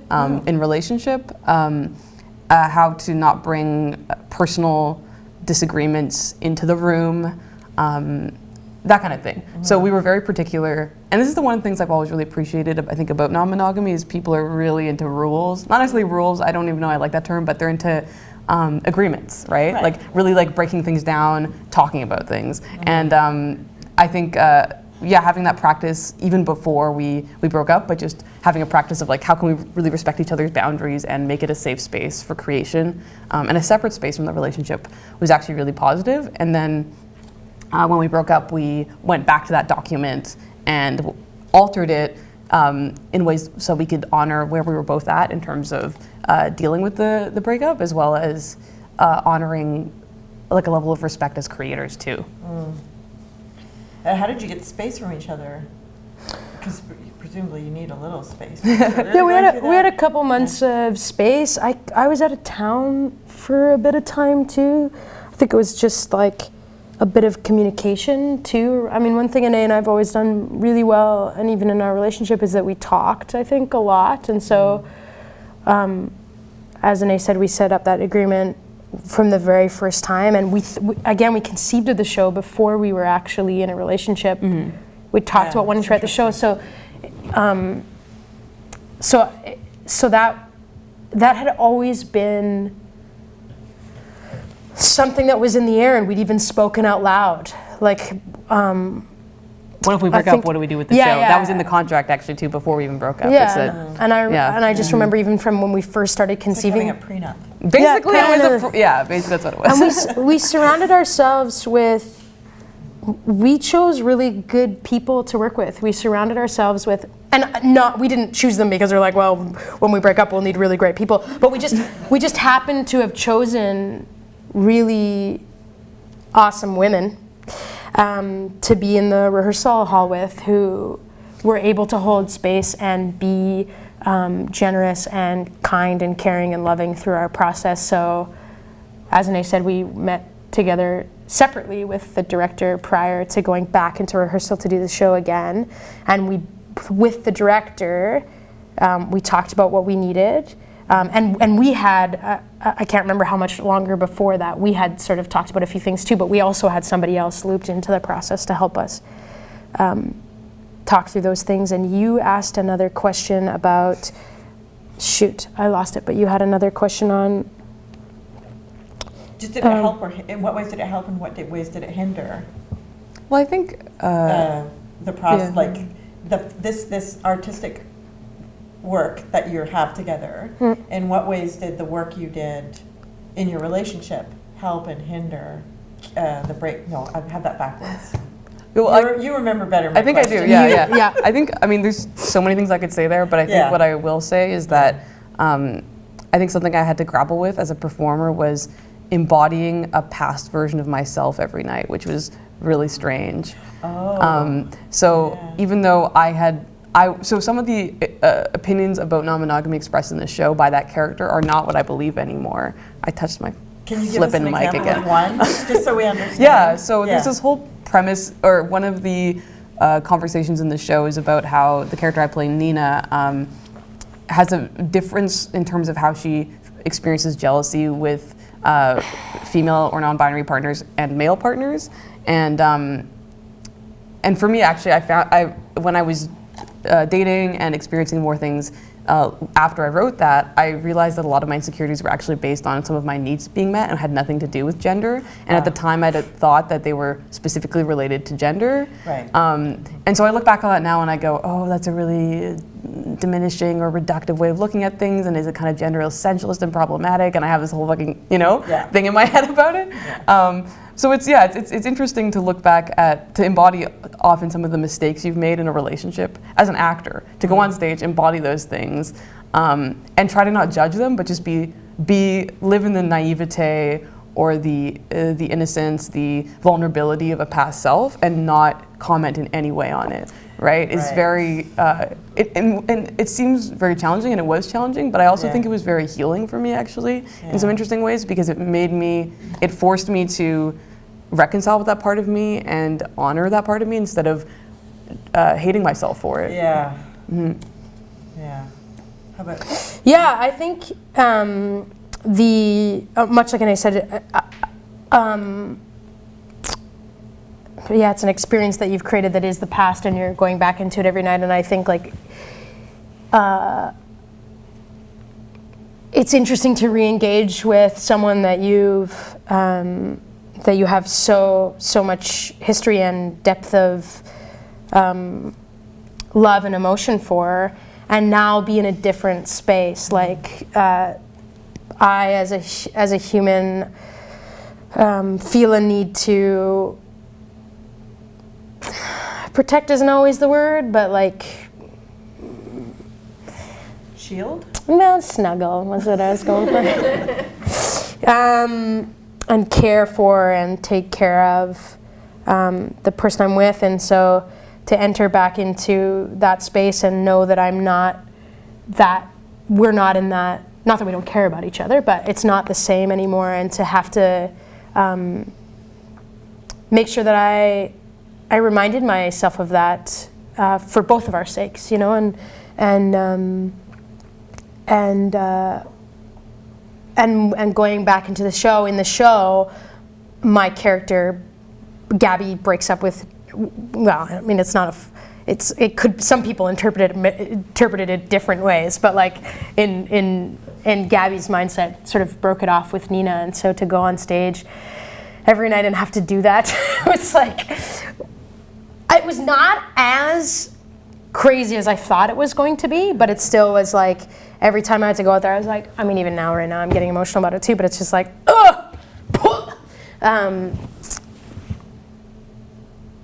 in relationship. How to not bring personal disagreements into the room, that kind of thing. So we were very particular, and this is the one of the things I've always really appreciated, I think, about non-monogamy is people are really into rules. Not necessarily rules, I don't even know I like that term, but they're into agreements, right? Like really like breaking things down, talking about things. And I think, having that practice even before we broke up, but just having a practice of like how can we really respect each other's boundaries and make it a safe space for creation and a separate space from the relationship was actually really positive. And then when we broke up, we went back to that document and altered it in ways so we could honor where we were both at in terms of dealing with the breakup, as well as honoring like a level of respect as creators too. How did you get space from each other? Because presumably you need a little space. Yeah, we had a couple months of space. I was out of town for a bit of time too. I think it was just like a bit of communication too. I mean, one thing Anais and I've always done really well, and even in our relationship, is that we talked, I think, a lot. And so, as Anais said, we set up that agreement from the very first time. And we conceived of the show before we were actually in a relationship. We talked about wanting to write the show. So that had always been something that was in the air, and we'd even spoken out loud. Like, what if we break up? What do we do with the show? Yeah. That was in the contract actually too before we even broke up. Yeah, and I just remember even from when we first started conceiving. It's like having a prenup. Basically, basically that's what it was. And we surrounded ourselves with. We chose really good people to work with. We surrounded ourselves with, we didn't choose them because they're like, well, when we break up, we'll need really great people. But we just happened to have chosen really awesome women to be in the rehearsal hall with, who were able to hold space and be generous and kind and caring and loving through our process. So, as Anais said, we met together separately with the director prior to going back into rehearsal to do the show again. And with the director, we talked about what we needed. And we had, I can't remember how much longer before that, we had sort of talked about a few things too, but we also had somebody else looped into the process to help us talk through those things. And you asked another question about, shoot, I lost it, but you had another question on... Just did it help, or in what ways did it help and what ways did it hinder? Well, I think... the process, like this artistic work that you have together, in what ways did the work you did in your relationship help and hinder the break? No, I've had that backwards. Well, you remember better. I think question. I do. Yeah. I mean, there's so many things I could say there, but I think what I will say is that I think something I had to grapple with as a performer was embodying a past version of myself every night, which was really strange. Even though so some of the opinions about non-monogamy expressed in the show by that character are not what I believe anymore. I touched my flippin' mic again. Of one, just so we understand? There's this whole premise, or one of the conversations in the show is about how the character I play, Nina, has a difference in terms of how she experiences jealousy with female or non-binary partners and male partners, and for me, actually, when I was dating and experiencing more things after I wrote that, I realized that a lot of my insecurities were actually based on some of my needs being met and had nothing to do with gender. And at the time, I'd thought that they were specifically related to gender. Right. And so I look back on that now and I go, oh, that's a really diminishing or reductive way of looking at things, and is it kind of gender essentialist and problematic? And I have this whole fucking thing in my head about it. So it's interesting to look back to embody often some of the mistakes you've made in a relationship as an actor, to go on stage, embody those things, and try to not judge them, but just live in the naivete or the innocence, the vulnerability of a past self, and not comment in any way on it. Right? It's very, and it seems very challenging, and it was challenging, but I also think it was very healing for me, actually, in some interesting ways, because it forced me to reconcile with that part of me and honor that part of me instead of hating myself for it. Yeah. Mm-hmm. Yeah. How about? Yeah, I think much like Anais said, it's an experience that you've created that is the past, and you're going back into it every night. And I think it's interesting to re-engage with someone that you have so much history and depth of love and emotion for, and now be in a different space. I, as a human, feel a need to. Protect isn't always the word, but shield? Well, snuggle was what I was going for. And care for and take care of the person I'm with, and so to enter back into that space and know that we're not in that, not that we don't care about each other, but it's not the same anymore, and to have to make sure that I reminded myself of that for both of our sakes, and going back into the show. In the show, my character Gabby breaks up with. Well, I mean, it's not it could, some people interpret it different ways, but in Gabby's mindset, sort of broke it off with Nina, and so to go on stage every night and have to do that, it was not as crazy as I thought it was going to be, but it still was every time I had to go out there, I was like, I mean, even now, right now, I'm getting emotional about it too, but it's just ugh!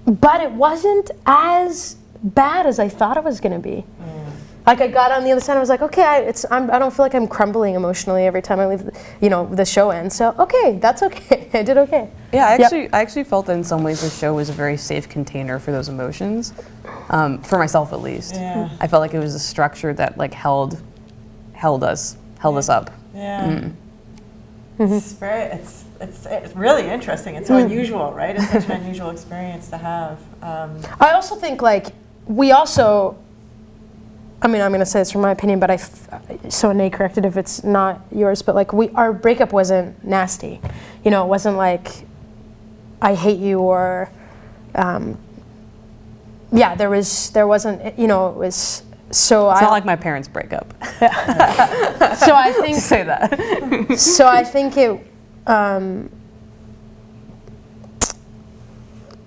But it wasn't as bad as I thought it was going to be. I got on the other side, I was like, okay, I don't feel like I'm crumbling emotionally every time I leave, the show ends. So, okay, that's okay. I did okay. Yeah, I actually felt that in some ways the show was a very safe container for those emotions, for myself at least. Yeah. I felt like it was a structure that held us up. Yeah. It's really interesting. It's so unusual, right? It's such an unusual experience to have. I also think we also. I mean, I'm going to say this from my opinion, but so Anais corrected if it's not yours, but our breakup wasn't nasty. It wasn't I hate you or, there wasn't, it was, so it's not like my parents' breakup. So I think. Say that. So I think it,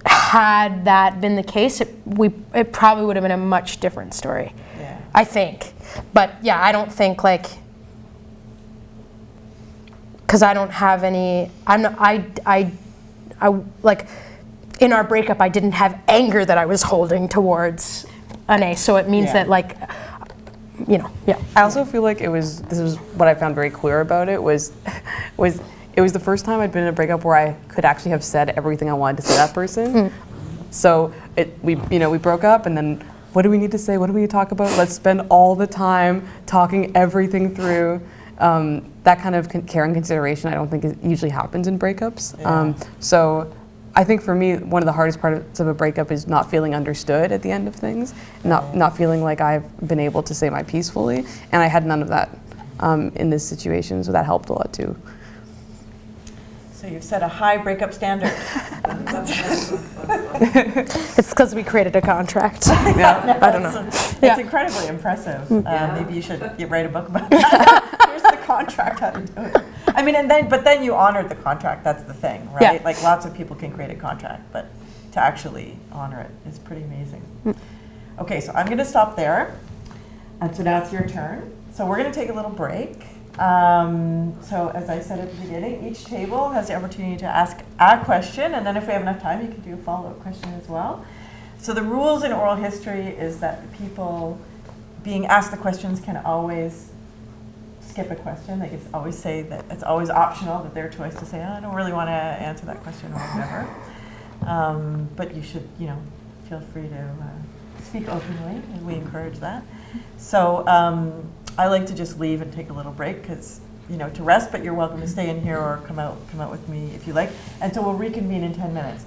had that been the case, it probably would have been a much different story. Yeah. I think. But yeah, I don't think like, because I don't have any, I'm not, I like, in our breakup, I didn't have anger that I was holding towards Anais, so it means that like, you know, yeah. I also feel like this is what I found very queer about it was it was the first time I'd been in a breakup where I could actually have said everything I wanted to say to that person. So we broke up, and then what do we need to say? What do we need to talk about? Let's spend all the time talking everything through. That kind of care and consideration I don't think usually happens in breakups. So I think for me, one of the hardest parts of a breakup is not feeling understood at the end of things, not feeling like I've been able to say my piece fully, and I had none of that in this situation, so that helped a lot too. So you've set a high breakup standard. It's because we created a contract. Yeah, I don't know. It's incredibly impressive. Maybe you should write a book about that. Here's the contract, how to do it. I mean, but then you honored the contract. That's the thing, right? Yeah. Like lots of people can create a contract, but to actually honor it is pretty amazing. Okay, so I'm going to stop there. And so now it's your turn. So we're going to take a little break. So as I said at the beginning, each table has the opportunity to ask a question, and then if we have enough time, you can do a follow-up question as well. So the rules in oral history is that the people being asked the questions can always skip a question. They can always say that it's always optional, that their choice to say, oh, I don't really want to answer that question or whatever. But you should, feel free to speak openly, and we encourage that. So I like to just leave and take a little break because, to rest, but you're welcome to stay in here or come out with me if you like. And so we'll reconvene in 10 minutes.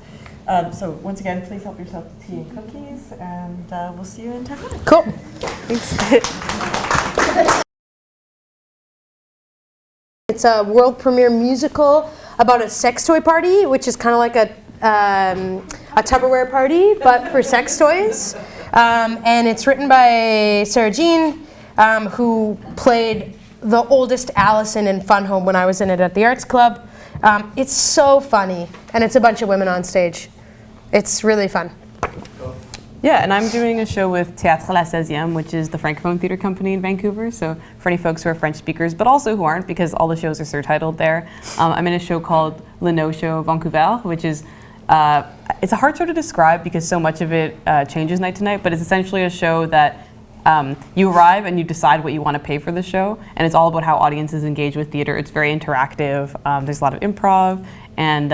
So once again, please help yourself to tea and cookies, and we'll see you in 10 minutes. Cool. Thanks. It's a world premiere musical about a sex toy party, which is kind of like a Tupperware party, but for sex toys. And it's written by Sarah Jean, who played the oldest Allison in Fun Home when I was in it at the Arts Club. It's so funny, and it's a bunch of women on stage. It's really fun. Yeah, and I'm doing a show with Théâtre La 16e, which is the Francophone theatre company in Vancouver. So for any folks who are French speakers, but also who aren't, because all the shows are surtitled there. I'm in a show called Le No Show Vancouver, which is it's a hard show to describe because so much of it changes night to night, but it's essentially a show that you arrive and you decide what you want to pay for the show, and it's all about how audiences engage with theater. It's very interactive. There's a lot of improv, and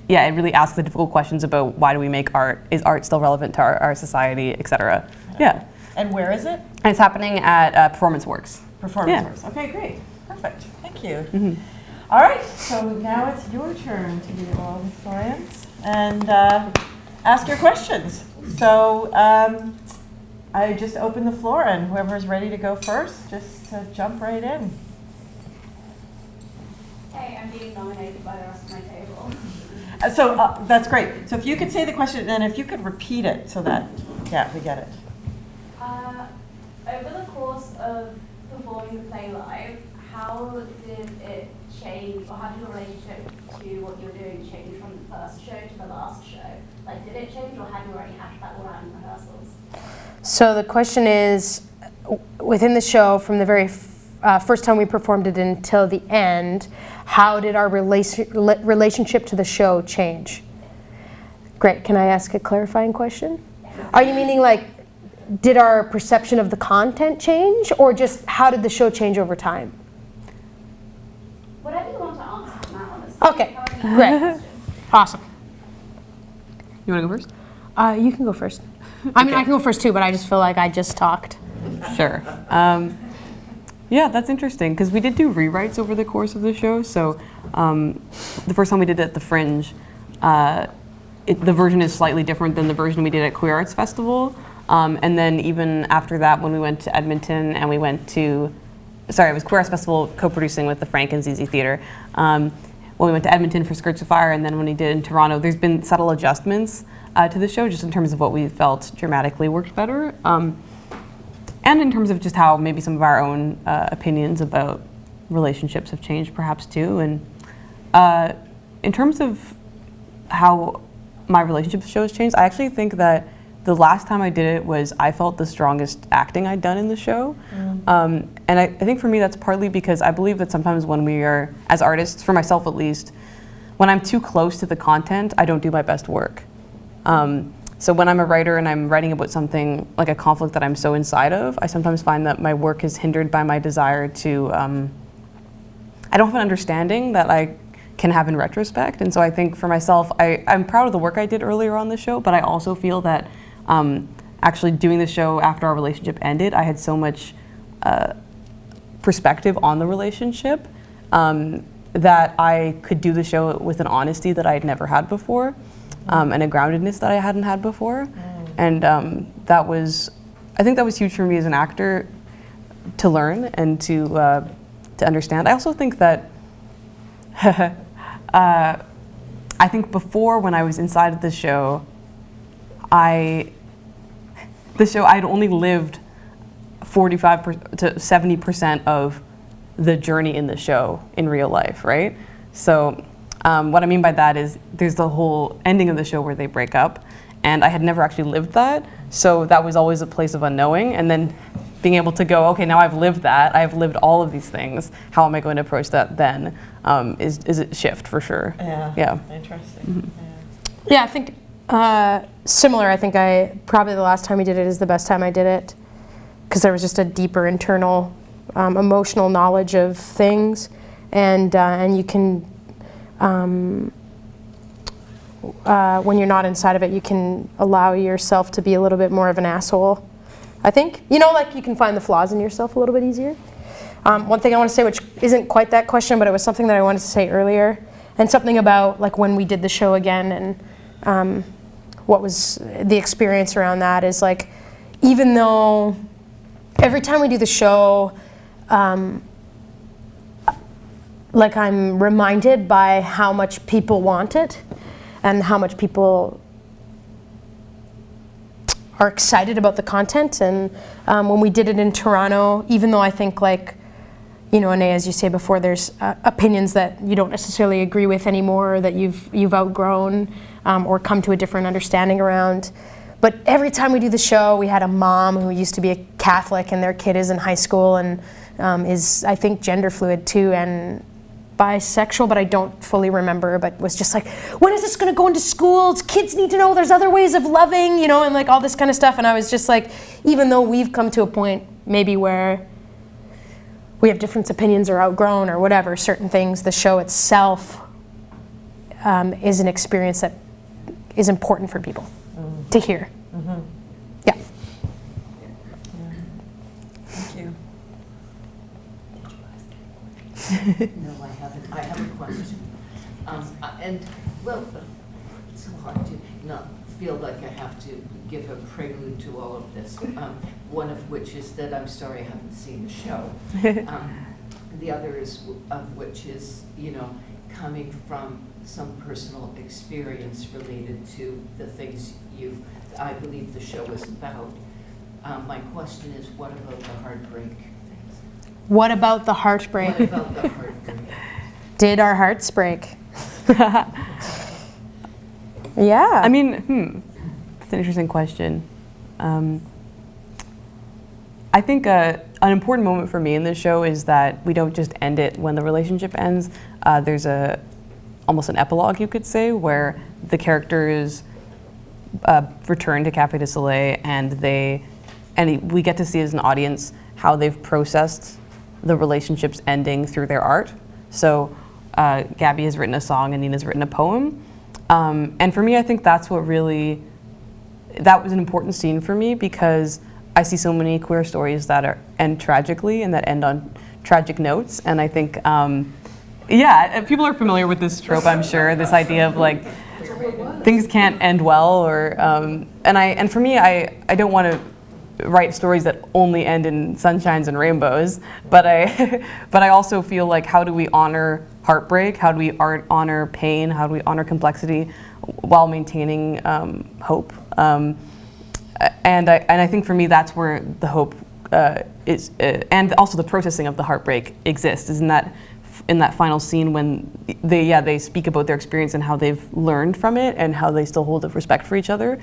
it really asks the difficult questions about why do we make art? Is art still relevant to our society, etc. Yeah. And where is it? And it's happening at Performance Works. Performance Works. Okay, great. Perfect. Thank you. All right, so now it's your turn to be the oral historians and ask your questions. So I just open the floor, and whoever's ready to go first, just jump right in. Hey, I'm being nominated by the rest of my table. So that's great. So if you could say the question, and if you could repeat it so that, we get it. Over the course of performing the play live, how did it change, or how did your relationship to what you're doing change from the first show to the last show? Like, did it change, or had you already hashed that all out in rehearsals? So the question is, within the show, from the very first time we performed it until the end, how did our relationship to the show change? Great. Can I ask a clarifying question? Are you meaning like, did our perception of the content change, or just how did the show change over time? Whatever you want to answer from that, honestly. Okay, great. Awesome. You want to go first? You can go first. I mean, I can go first too, but I just feel like I just talked. Sure. Yeah, that's interesting, because we did do rewrites over the course of the show. So the first time we did it at the Fringe, the version is slightly different than the version we did at Queer Arts Festival. And then even after that, when we went to Edmonton and we went to, it was Queer Arts Festival co-producing with the Frank and Zizi Theatre. When we went to Edmonton for Skirts of Fire, and then when we did in Toronto, there's been subtle adjustments to the show, just in terms of what we felt dramatically worked better. And in terms of just how maybe some of our own opinions about relationships have changed perhaps too. And in terms of how my relationship with the show has changed, I actually think that the last time I did it was I felt the strongest acting I'd done in the show. And I think for me that's partly because I believe that sometimes when we are, as artists, for myself at least, when I'm too close to the content, I don't do my best work. So when I'm a writer and I'm writing about something like a conflict that I'm so inside of, I sometimes find that my work is hindered by my desire to, I don't have an understanding that I can have in retrospect. And so I think for myself, I'm proud of the work I did earlier on the show, but I also feel that actually doing the show after our relationship ended, I had so much perspective on the relationship that I could do the show with an honesty that I had never had before. And a groundedness that I hadn't had before. And that was, I think that was huge for me as an actor to learn and to understand. I also think that, I think before when I was inside of the show, I'd only lived 45% to 70% of the journey in the show in real life, right? So what I mean by that is there's the whole ending of the show where they break up, and I had never actually lived that, so that was always a place of unknowing. And then being able to go, okay, now I've lived that, I've lived all of these things, how am I going to approach that then, is a shift for sure. Yeah. Interesting. Yeah, I think similar. I think probably the last time we did it is the best time I did it, because there was just a deeper internal emotional knowledge of things, and you can, when you're not inside of it, you can allow yourself to be a little bit more of an asshole, I think. You know, like you can find the flaws in yourself a little bit easier. One thing I want to say, which isn't quite that question, but it was something that I wanted to say earlier, and something about like when we did the show again and what was the experience around that is like, even though every time we do the show, like I'm reminded by how much people want it and how much people are excited about the content. And when we did it in Toronto, even though I think, like, you know, Anais, as you say before, there's opinions that you don't necessarily agree with anymore, or that you've outgrown or come to a different understanding around. But every time we do the show, we had a mom who used to be a Catholic and their kid is in high school and is, I think, gender fluid too, and bisexual, but I don't fully remember, but was just like, when is this going to go into schools? Kids need to know there's other ways of loving, you know, and like all this kind of stuff. And I was just like, even though we've come to a point maybe where we have different opinions or outgrown or whatever, certain things, the show itself is an experience that is important for people to hear. Yeah. Thank you. No, I haven't. I have a question. And, well, it's so hard to not feel like I have to give a prelude to all of this. One of which is that I'm sorry I haven't seen the show. The other is of which is, you know, coming from some personal experience related to the things I believe the show is about. My question is, what about the heartbreak? What about the heartbreak? What about the heartbreak? Did our hearts break? Yeah. I mean, that's an interesting question. I think an important moment for me in this show is that we don't just end it when the relationship ends. There's almost an epilogue, you could say, where the characters return to Café de Soleil, and we get to see as an audience how they've processed the relationship's ending through their art. So Gabby has written a song and Nina's written a poem. And for me, I think that was an important scene for me, because I see so many queer stories that end tragically and that end on tragic notes. And I think, people are familiar with this trope, I'm sure, this idea of like, things can't end well, or, and for me, I don't want to write stories that only end in sunshines and rainbows, but I also feel like, how do we honor heartbreak? How do we honor pain? How do we honor complexity while maintaining hope? And I think for me, that's where the hope is, and also the processing of the heartbreak exists, is in that final scene when they speak about their experience and how they've learned from it and how they still hold a respect for each other.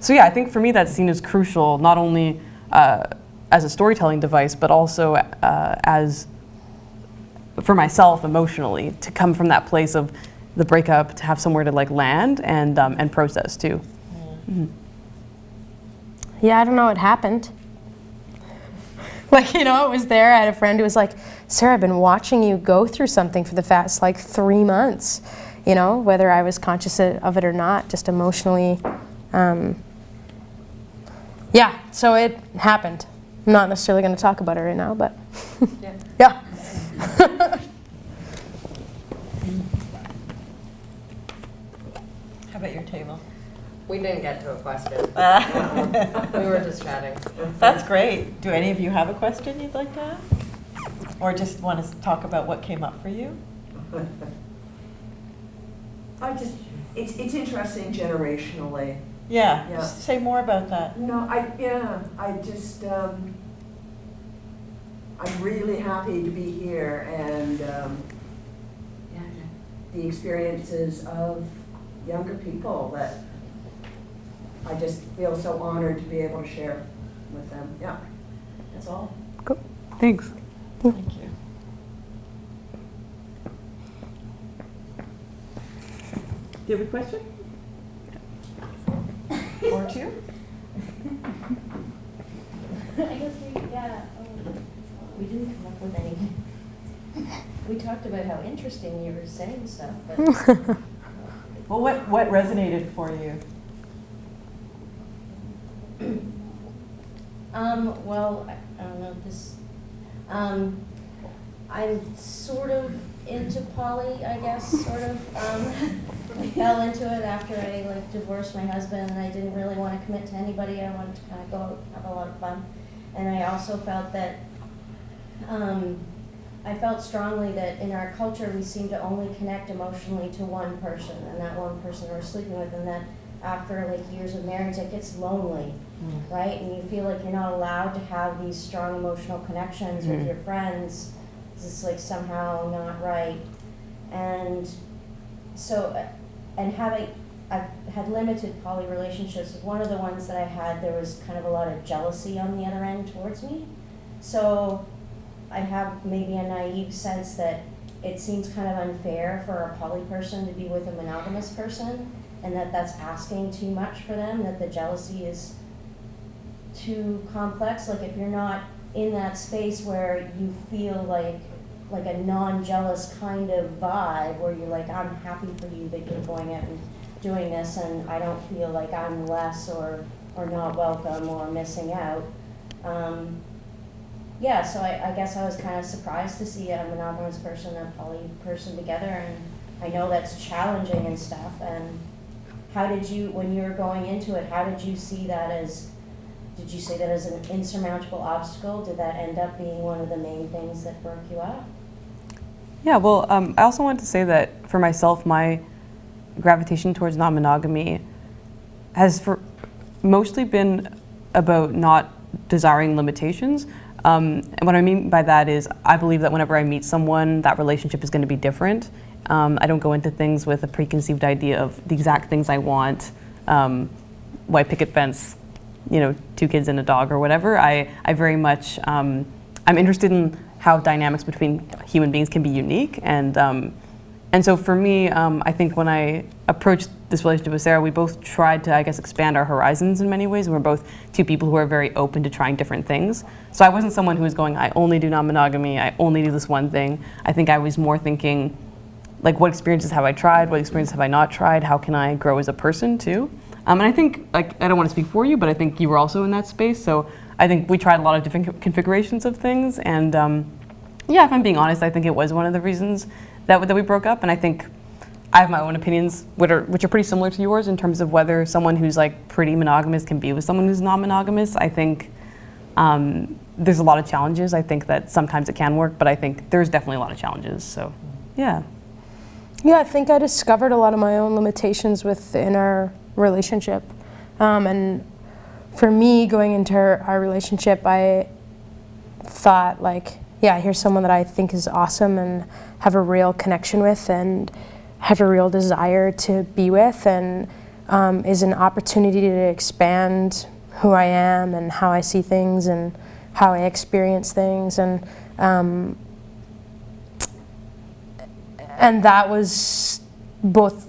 So yeah, I think for me that scene is crucial, not only as a storytelling device, but also as for myself emotionally, to come from that place of the breakup, to have somewhere to like land and process too. Mm-hmm. Yeah, I don't know what happened. Like, you know, it was there. I had a friend who was like, Sarah, I've been watching you go through something for the past like 3 months, you know, whether I was conscious of it or not, just emotionally. Yeah, so it happened. I'm not necessarily going to talk about it right now, but yeah. How about your table? We didn't get to a question. We were just chatting. That's great. Do any of you have a question you'd like to ask? Or just want to talk about what came up for you? It's interesting generationally. Yeah, Yeah. just say more about that. No, I'm really happy to be here, and the experiences of younger people that I just feel so honored to be able to share with them. Yeah, that's all. Cool. Thanks. Thank you. Do you have a question? Or two? I guess we didn't come up with anything. We talked about how interesting you were saying stuff, but Well, what resonated for you? well, I don't know this. I'm sort of into poly, I guess, sort of. I fell into it after I divorced my husband, and I didn't really want to commit to anybody. I wanted to kind of go out and have a lot of fun, and I also felt that. I felt strongly that in our culture we seem to only connect emotionally to one person, and that one person we're sleeping with, and that after years of marriage it gets lonely, right? And you feel like you're not allowed to have these strong emotional connections with your friends. It's somehow not right. And so, I've had limited poly relationships. One of the ones that I had, there was kind of a lot of jealousy on the other end towards me. So I have maybe a naive sense that it seems kind of unfair for a poly person to be with a monogamous person, and that's asking too much for them, that the jealousy is too complex. If you're not in that space where you feel like a non-jealous kind of vibe, where you're I'm happy for you that you're going out and doing this, and I don't feel like I'm less or not welcome or missing out. Yeah, so I guess I was kind of surprised to see a monogamous person and a poly person together, and I know that's challenging and stuff. And how did you, when you were going into it, how did you see that did you see that as an insurmountable obstacle? Did that end up being one of the main things that broke you up? Yeah, well, I also wanted to say that for myself, my gravitation towards non-monogamy has mostly been about not desiring limitations. And what I mean by that is I believe that whenever I meet someone, that relationship is going to be different. I don't go into things with a preconceived idea of the exact things I want, white picket fence, 2 kids and a dog or whatever. I very much, I'm interested in how dynamics between human beings can be unique. And so for me, I think when I approached this relationship with Sarah, we both tried to, expand our horizons in many ways. And we're both 2 people who are very open to trying different things. So I wasn't someone who was going, I only do non-monogamy, I only do this one thing. I think I was more thinking, what experiences have I tried? What experiences have I not tried? How can I grow as a person too? And I think, I don't want to speak for you, but I think you were also in that space. So I think we tried a lot of different configurations of things. And yeah, if I'm being honest, I think it was one of the reasons that we broke up. And I think I have my own opinions, which are pretty similar to yours in terms of whether someone who's pretty monogamous can be with someone who's non-monogamous. I think there's a lot of challenges. I think that sometimes it can work, but I think there's definitely a lot of challenges. So, yeah. Yeah, I think I discovered a lot of my own limitations within our relationship. And for me, going into our relationship, I thought here's someone that I think is awesome and have a real connection with and have a real desire to be with. And is an opportunity to expand who I am and how I see things and how I experience things, and that was both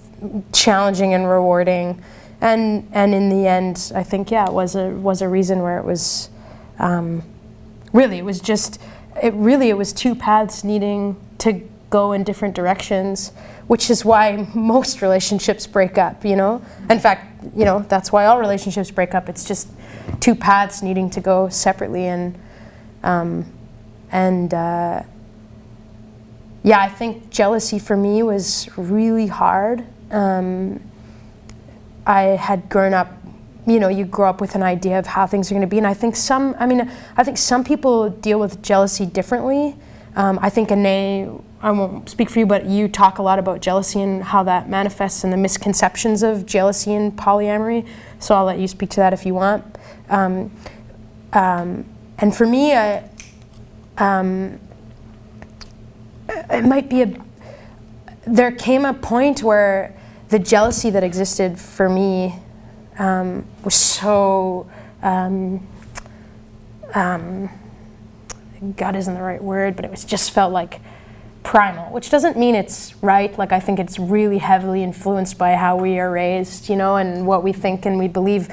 challenging and rewarding, and in the end, I think it was a reason where it was really it was two paths needing to go in different directions, which is why most relationships break up. In fact, that's why all relationships break up. It's just two paths needing to go separately, and I think jealousy for me was really hard. I had grown up, you grow up with an idea of how things are going to be, and I think some people deal with jealousy differently. I think Anais, I won't speak for you, but you talk a lot about jealousy and how that manifests and the misconceptions of jealousy and polyamory. So I'll let you speak to that if you want. And for me, it might be there came a point where the jealousy that existed for me was so, gut isn't the right word, but it just felt like primal, which doesn't mean it's right. Like, I think it's really heavily influenced by how we are raised, and what we think and we believe.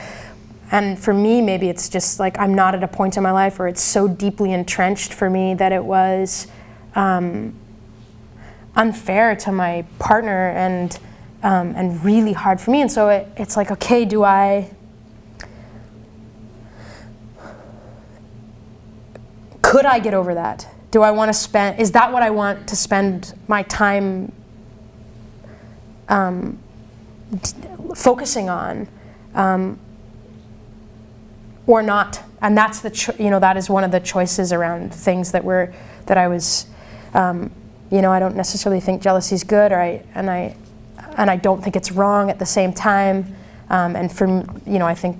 And for me, maybe it's just like I'm not at a point in my life where it's so deeply entrenched for me that it was unfair to my partner and really hard for me. And so it's like, okay, could I get over that? Do I want to is that what I want to spend my time focusing on, or not? And that's that is one of the choices around things that I was, I don't necessarily think jealousy is good, and I don't think it's wrong at the same time. And for I think,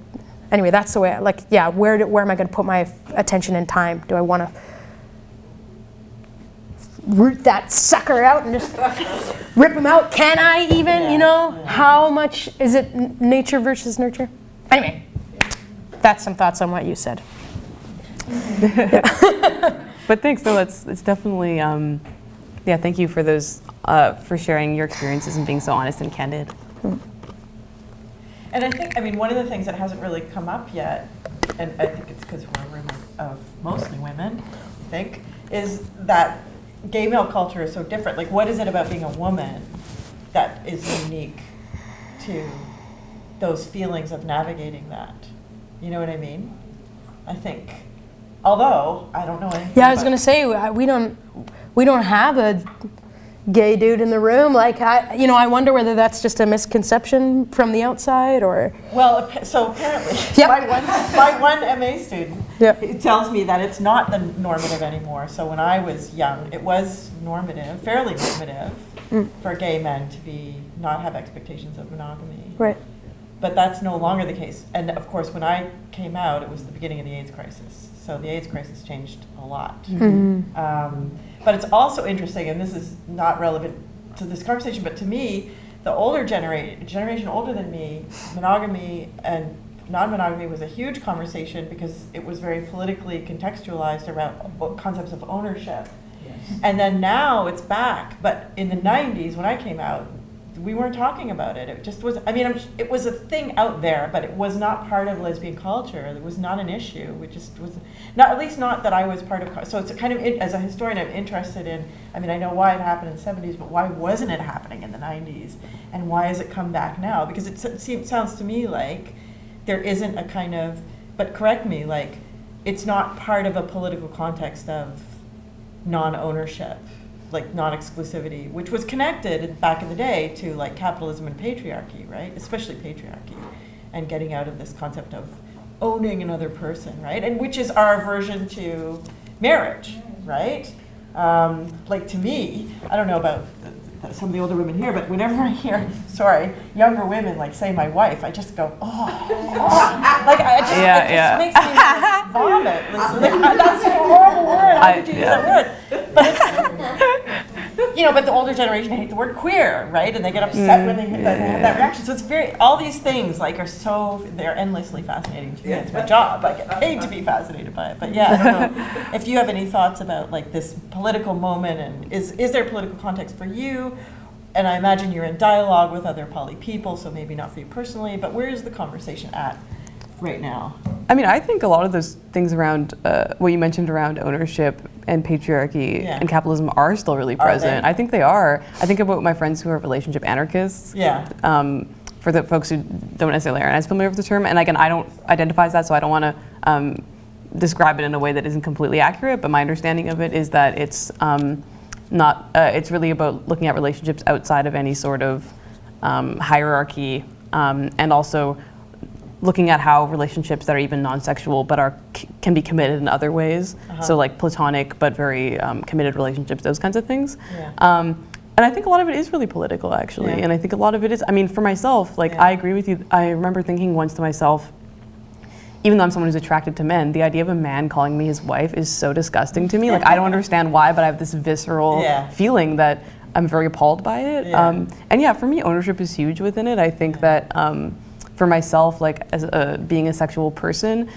anyway, that's the way. Where am I going to put my attention and time? Do I want to root that sucker out and just rip him out? Can I even? How much is it nature versus nurture? Anyway, that's some thoughts on what you said. But thanks. No, it's definitely. Thank you for those for sharing your experiences and being so honest and candid. And I think, one of the things that hasn't really come up yet, and I think it's because we're a room of mostly women, I think, is that gay male culture is so different. Like, what is it about being a woman that is unique to those feelings of navigating that? You know what I mean? I think, although I don't know anything. Yeah, I was going to say, we don't have a gay dude in the room. Like, I wonder whether that's just a misconception from the outside, or. Well, so apparently, my one MA student tells me that it's not the normative anymore. So when I was young, it was normative, fairly normative, for gay men to not have expectations of monogamy. Right. But that's no longer the case. And of course, when I came out, it was the beginning of the AIDS crisis. So the AIDS crisis changed a lot. Mm-hmm. But it's also interesting, and this is not relevant to this conversation, but to me, the older generation older than me, monogamy and non-monogamy was a huge conversation because it was very politically contextualized around concepts of ownership. Yes. And then now it's back. But in the 90s, when I came out, we weren't talking about it. It just was, it was a thing out there, but it was not part of lesbian culture. It was not an issue. It just was, not, at least not that I was part of. So it's kind of, as a historian, I'm interested in, I know why it happened in the 70s, but why wasn't it happening in the 90s? And why has it come back now? Because it sounds to me like there isn't a kind of, but correct me, like it's not part of a political context of non-ownership, like non-exclusivity, which was connected back in the day to like capitalism and patriarchy, right? Especially patriarchy, and getting out of this concept of owning another person, right? And which is our aversion to marriage, right? Like to me, I don't know about some of the older women here, but whenever I hear, younger women like say my wife, I just go, like it just makes me vomit. Like, that's a horrible word. How did you use that word? But but the older generation hate the word queer, right? And they get upset when they have that reaction. So it's all these things like they're endlessly fascinating to me. It's my job. I get paid to be fascinated by it. But yeah, I don't know if you have any thoughts about like this political moment, and is there political context for you? And I imagine you're in dialogue with other poly people, so maybe not for you personally, but where is the conversation at right now? I mean, I think a lot of those things around what you mentioned around ownership and patriarchy and capitalism are still really present. I think they are. I think about my friends who are relationship anarchists. Yeah. For the folks who don't necessarily are as familiar with the term, and again, I don't identify as that, so I don't want to describe it in a way that isn't completely accurate. But my understanding of it is that it's not. It's really about looking at relationships outside of any sort of hierarchy, and also looking at how relationships that are even non-sexual but can be committed in other ways. So like platonic but very committed relationships, those kinds of things. And I think a lot of it is really political, actually. And I think a lot of it is, I mean, for myself, like I agree with you. I remember thinking once to myself, even though I'm someone who's attracted to men, the idea of a man calling me his wife is so disgusting to me. Like I don't understand why, but I have this visceral feeling that I'm very appalled by it. And yeah, for me, ownership is huge within it. I think that for myself, like as being a sexual person,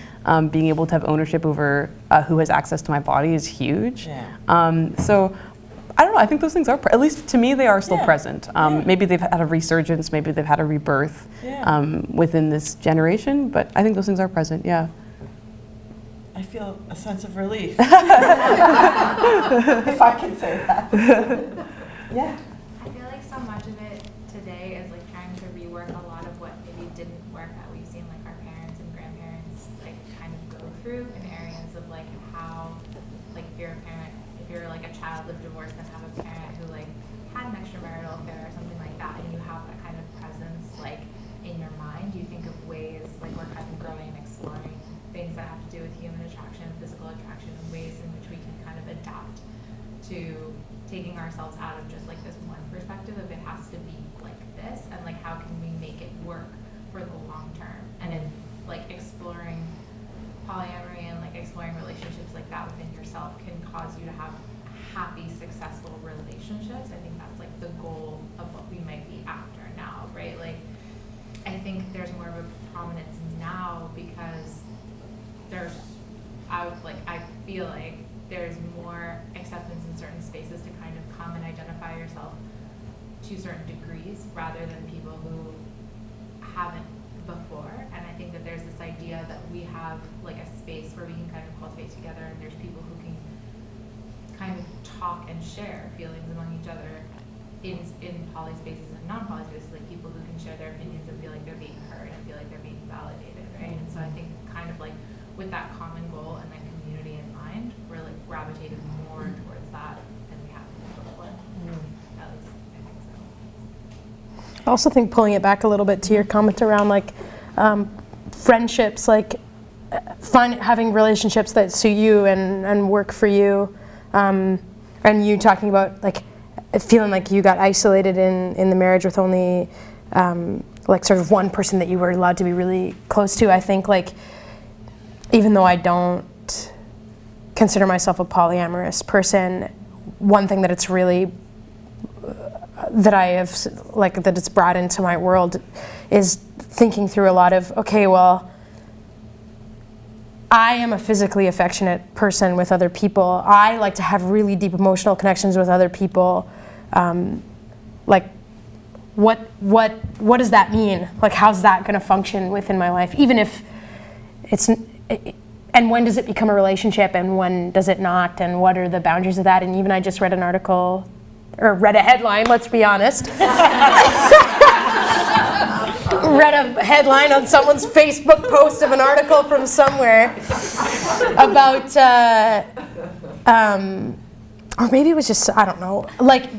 being able to have ownership over who has access to my body is huge. So I don't know, I think those things are, at least to me, they are still present. Maybe they've had a resurgence, maybe they've had a rebirth within this generation, but I think those things are present, I feel a sense of relief. If I can say that. I feel like so much of it today is like trying to rework a lot of what maybe didn't work that we've seen like our parents and grandparents like kind of go through in areas of like how, like if you're a parent, if you're like a child of divorce and have a parent who like had an extramarital affair or something like that, and you have that kind of presence like in your mind, you think of ways like we're kind of growing and exploring things that have to do with human attraction, physical attraction, and ways in which we can kind of adapt to taking ourselves out of just like this one perspective of it has to be like this, and like how can we make it work for the long term, and in like exploring polyamory and like exploring relationships like that within yourself can cause you to have happy, successful relationships. I think that's like the goal of what we might be after now, right? Like I think there's more of a prominence now because I feel like there's more acceptance in certain spaces to kind of come and identify yourself to certain degrees rather than people who haven't before. And I think that there's this idea that we have like a space where we can kind of cultivate together, and there's people who can kind of talk and share feelings among each other in poly spaces and non-poly spaces, like people who can share their opinions and feel like they're being heard and feel like they're being validated, right? And so I think kind of like with that common goal and that community in mind, we're like gravitated more towards that than we have before. At least I think so. I also think pulling it back a little bit to your comment around like friendships, like having relationships that suit you and work for you, and you talking about like feeling like you got isolated in the marriage with only like sort of one person that you were allowed to be really close to. I think like even though I don't consider myself a polyamorous person, one thing that it's really that I have like that it's brought into my world is thinking through a lot of, okay, well, I am a physically affectionate person with other people. I like to have really deep emotional connections with other people. Like, what does that mean? Like, how's that going to function within my life? Even if it's, and when does it become a relationship, and when does it not? And what are the boundaries of that? And even I just read an article, or read a headline. Let's be honest. Read a headline on someone's Facebook post of an article from somewhere about, or maybe it was just, I don't know, like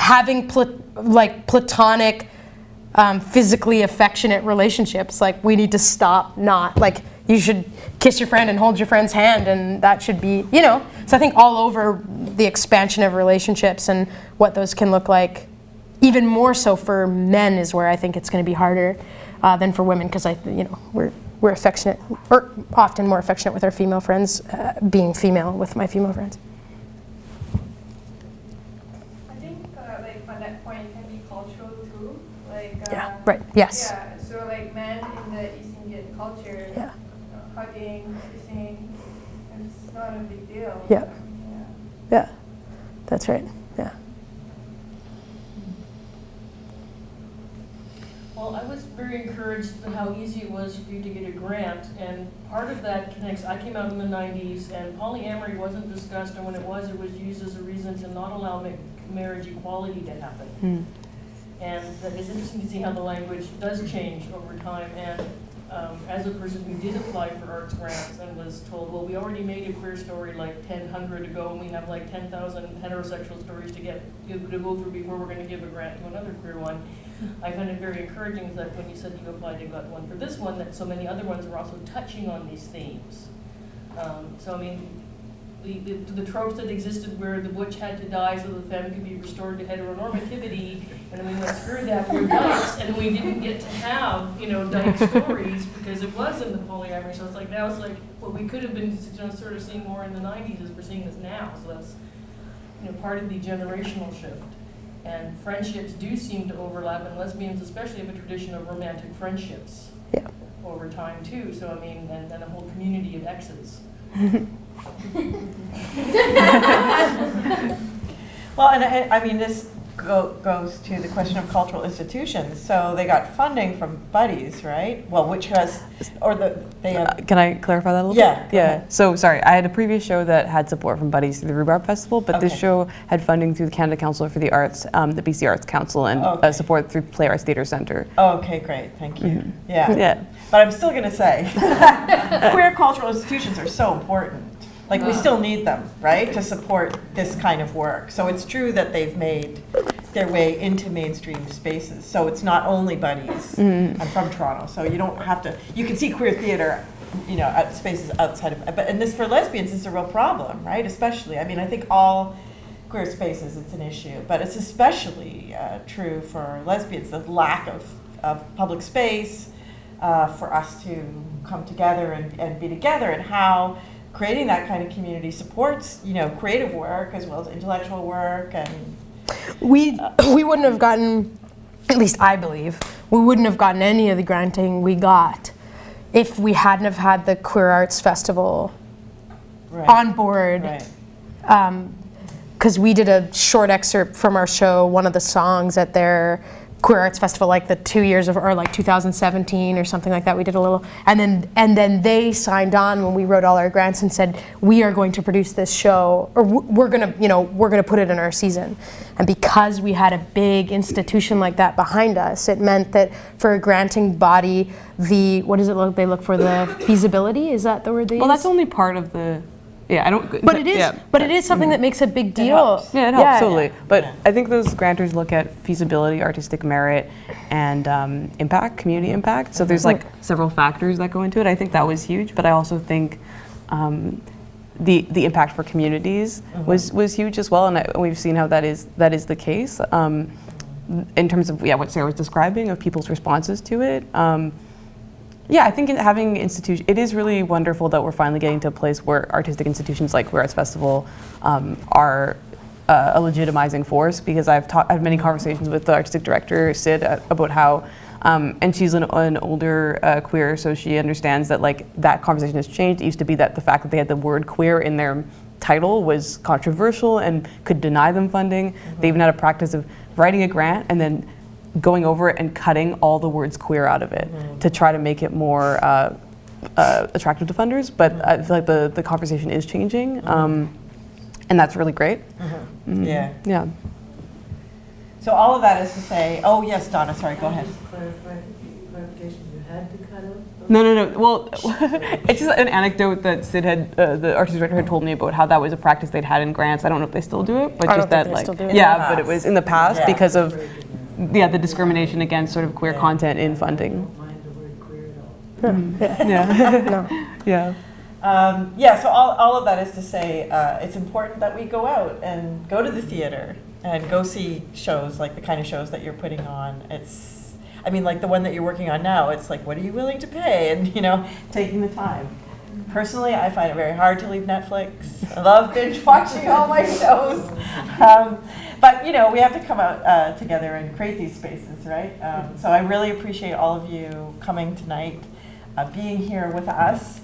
having platonic, physically affectionate relationships. Like, we need to stop not, like, you should kiss your friend and hold your friend's hand, and that should be, you know. So I think all over the expansion of relationships and what those can look like, even more so for men, is where I think it's going to be harder than for women, because we're affectionate, or often more affectionate with our female friends, being female with my female friends. I Right. Yes. Yeah, so like men in the East Indian culture, Yeah. hugging, kissing, it's not a big deal. Yeah. Yeah. That's right. Yeah. Well, I was very encouraged at how easy it was for you to get a grant, and part of that connects, I came out in the 90s, and polyamory wasn't discussed, and when it was used as a reason to not allow marriage equality to happen. And that it's interesting to see how the language does change over time, and as a person who did apply for arts grants and was told, well, we already made a queer story like 1,000 ago, and we have like 10,000 heterosexual stories to go through before we're going to give a grant to another queer one. I found it very encouraging that when you said you applied and got one for this one, that so many other ones are also touching on these themes. So I mean, the tropes that existed where the butch had to die so the femme could be restored to heteronormativity, and then we went screw that, we're dykes, and we didn't get to have, dyke stories because it was in the polyamory. So it's like now it's like what we could have been sort of seeing more in the 90s is we're seeing this now. So that's part of the generational shift. And friendships do seem to overlap, and lesbians especially have a tradition of romantic friendships over time too. So I mean, and a whole community of exes. Well, and I mean, this goes to the question of cultural institutions. So they got funding from Buddies, right? Well, which has, or they have. Can I clarify that a little Yeah, bit? go ahead. So, sorry, I had a previous show that had support from Buddies through the Rhubarb Festival, but this Okay. show had funding through the Canada Council for the Arts, the BC Arts Council, and Okay. support through Play Arts Theatre Centre. Oh, okay, great, thank you. Mhm. Yeah. Yeah. But I'm still going to say, queer cultural institutions are so important. Like, we still need them, right, to support this kind of work. So it's true that they've made their way into mainstream spaces. So it's not only Buddies. I'm from Toronto, so you don't have to, you can see queer theater, at spaces outside of, and this for lesbians is a real problem, right, especially. I mean, I think all queer spaces, it's an issue, but it's especially true for lesbians, the lack of public space for us to come together and be together, and how creating that kind of community supports, creative work as well as intellectual work. And we wouldn't have gotten, at least I believe, we wouldn't have gotten any of the granting we got if we hadn't have had the Queer Arts Festival on board. Right. Because we did a short excerpt from our show, one of the songs at their Queer Arts Festival, like the 2 years of, or like 2017 or something like that. We did a little, and then they signed on when we wrote all our grants and said, we are going to produce this show, or we're gonna put it in our season. And because we had a big institution like that behind us, it meant that for a granting body, they look for the feasibility. Is that the word they use? Well, that's only part of the. Yeah, I don't. But it is. But it is something that makes a big deal. Yeah, it helps totally. But I think those grantors look at feasibility, artistic merit, and impact, community impact. So there's like several factors that go into it. I think that was huge. But I also think the impact for communities was huge as well. And we've seen how that is the case in terms of what Sarah was describing of people's responses to it. Yeah, I think having institutions, it is really wonderful that we're finally getting to a place where artistic institutions like Queer Arts Festival are a legitimizing force, because I've had many conversations with the artistic director, Sid, about how, and she's an older queer, so she understands that that conversation has changed. It used to be that the fact that they had the word queer in their title was controversial and could deny them funding. They even had a practice of writing a grant and then going over it and cutting all the words queer out of it to try to make it more attractive to funders. But I feel like the conversation is changing, and that's really great. Yeah. Yeah. So all of that is to say, oh yes, Donna, sorry, go ahead. Clarification, you had to cut out? No. Well, it's just an anecdote that Sid had, the artistic director had told me about how that was a practice they'd had in grants. I don't know if they still do it, but just that but it was in the past because of the discrimination against sort of queer content in funding. So all of that is to say, it's important that we go out and go to the theater and go see shows like the kind of shows that you're putting on. Like the one that you're working on now, it's like, what are you willing to pay? And, taking the time. Personally, I find it very hard to leave Netflix. I love binge watching all my shows. But you know, we have to come out together and create these spaces, right? So I really appreciate all of you coming tonight, being here with us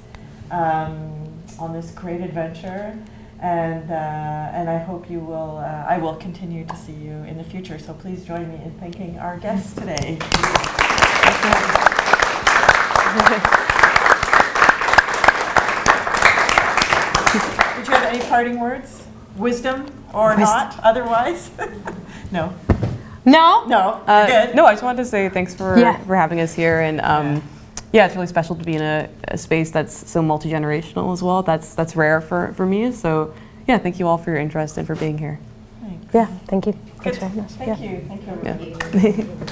on this great adventure, and I hope you will. I will continue to see you in the future. So please join me in thanking our guests today. Did you have any parting words? Wisdom or not? Otherwise? No. No? No. Good. No, I just wanted to say thanks for having us here, and yeah, it's really special to be in a space that's so multi-generational as well. That's rare for me. So yeah, thank you all for your interest and for being here. Thanks. Yeah, thank you. Good. Thanks for having us. Thank you. Thank you, everybody. Yeah.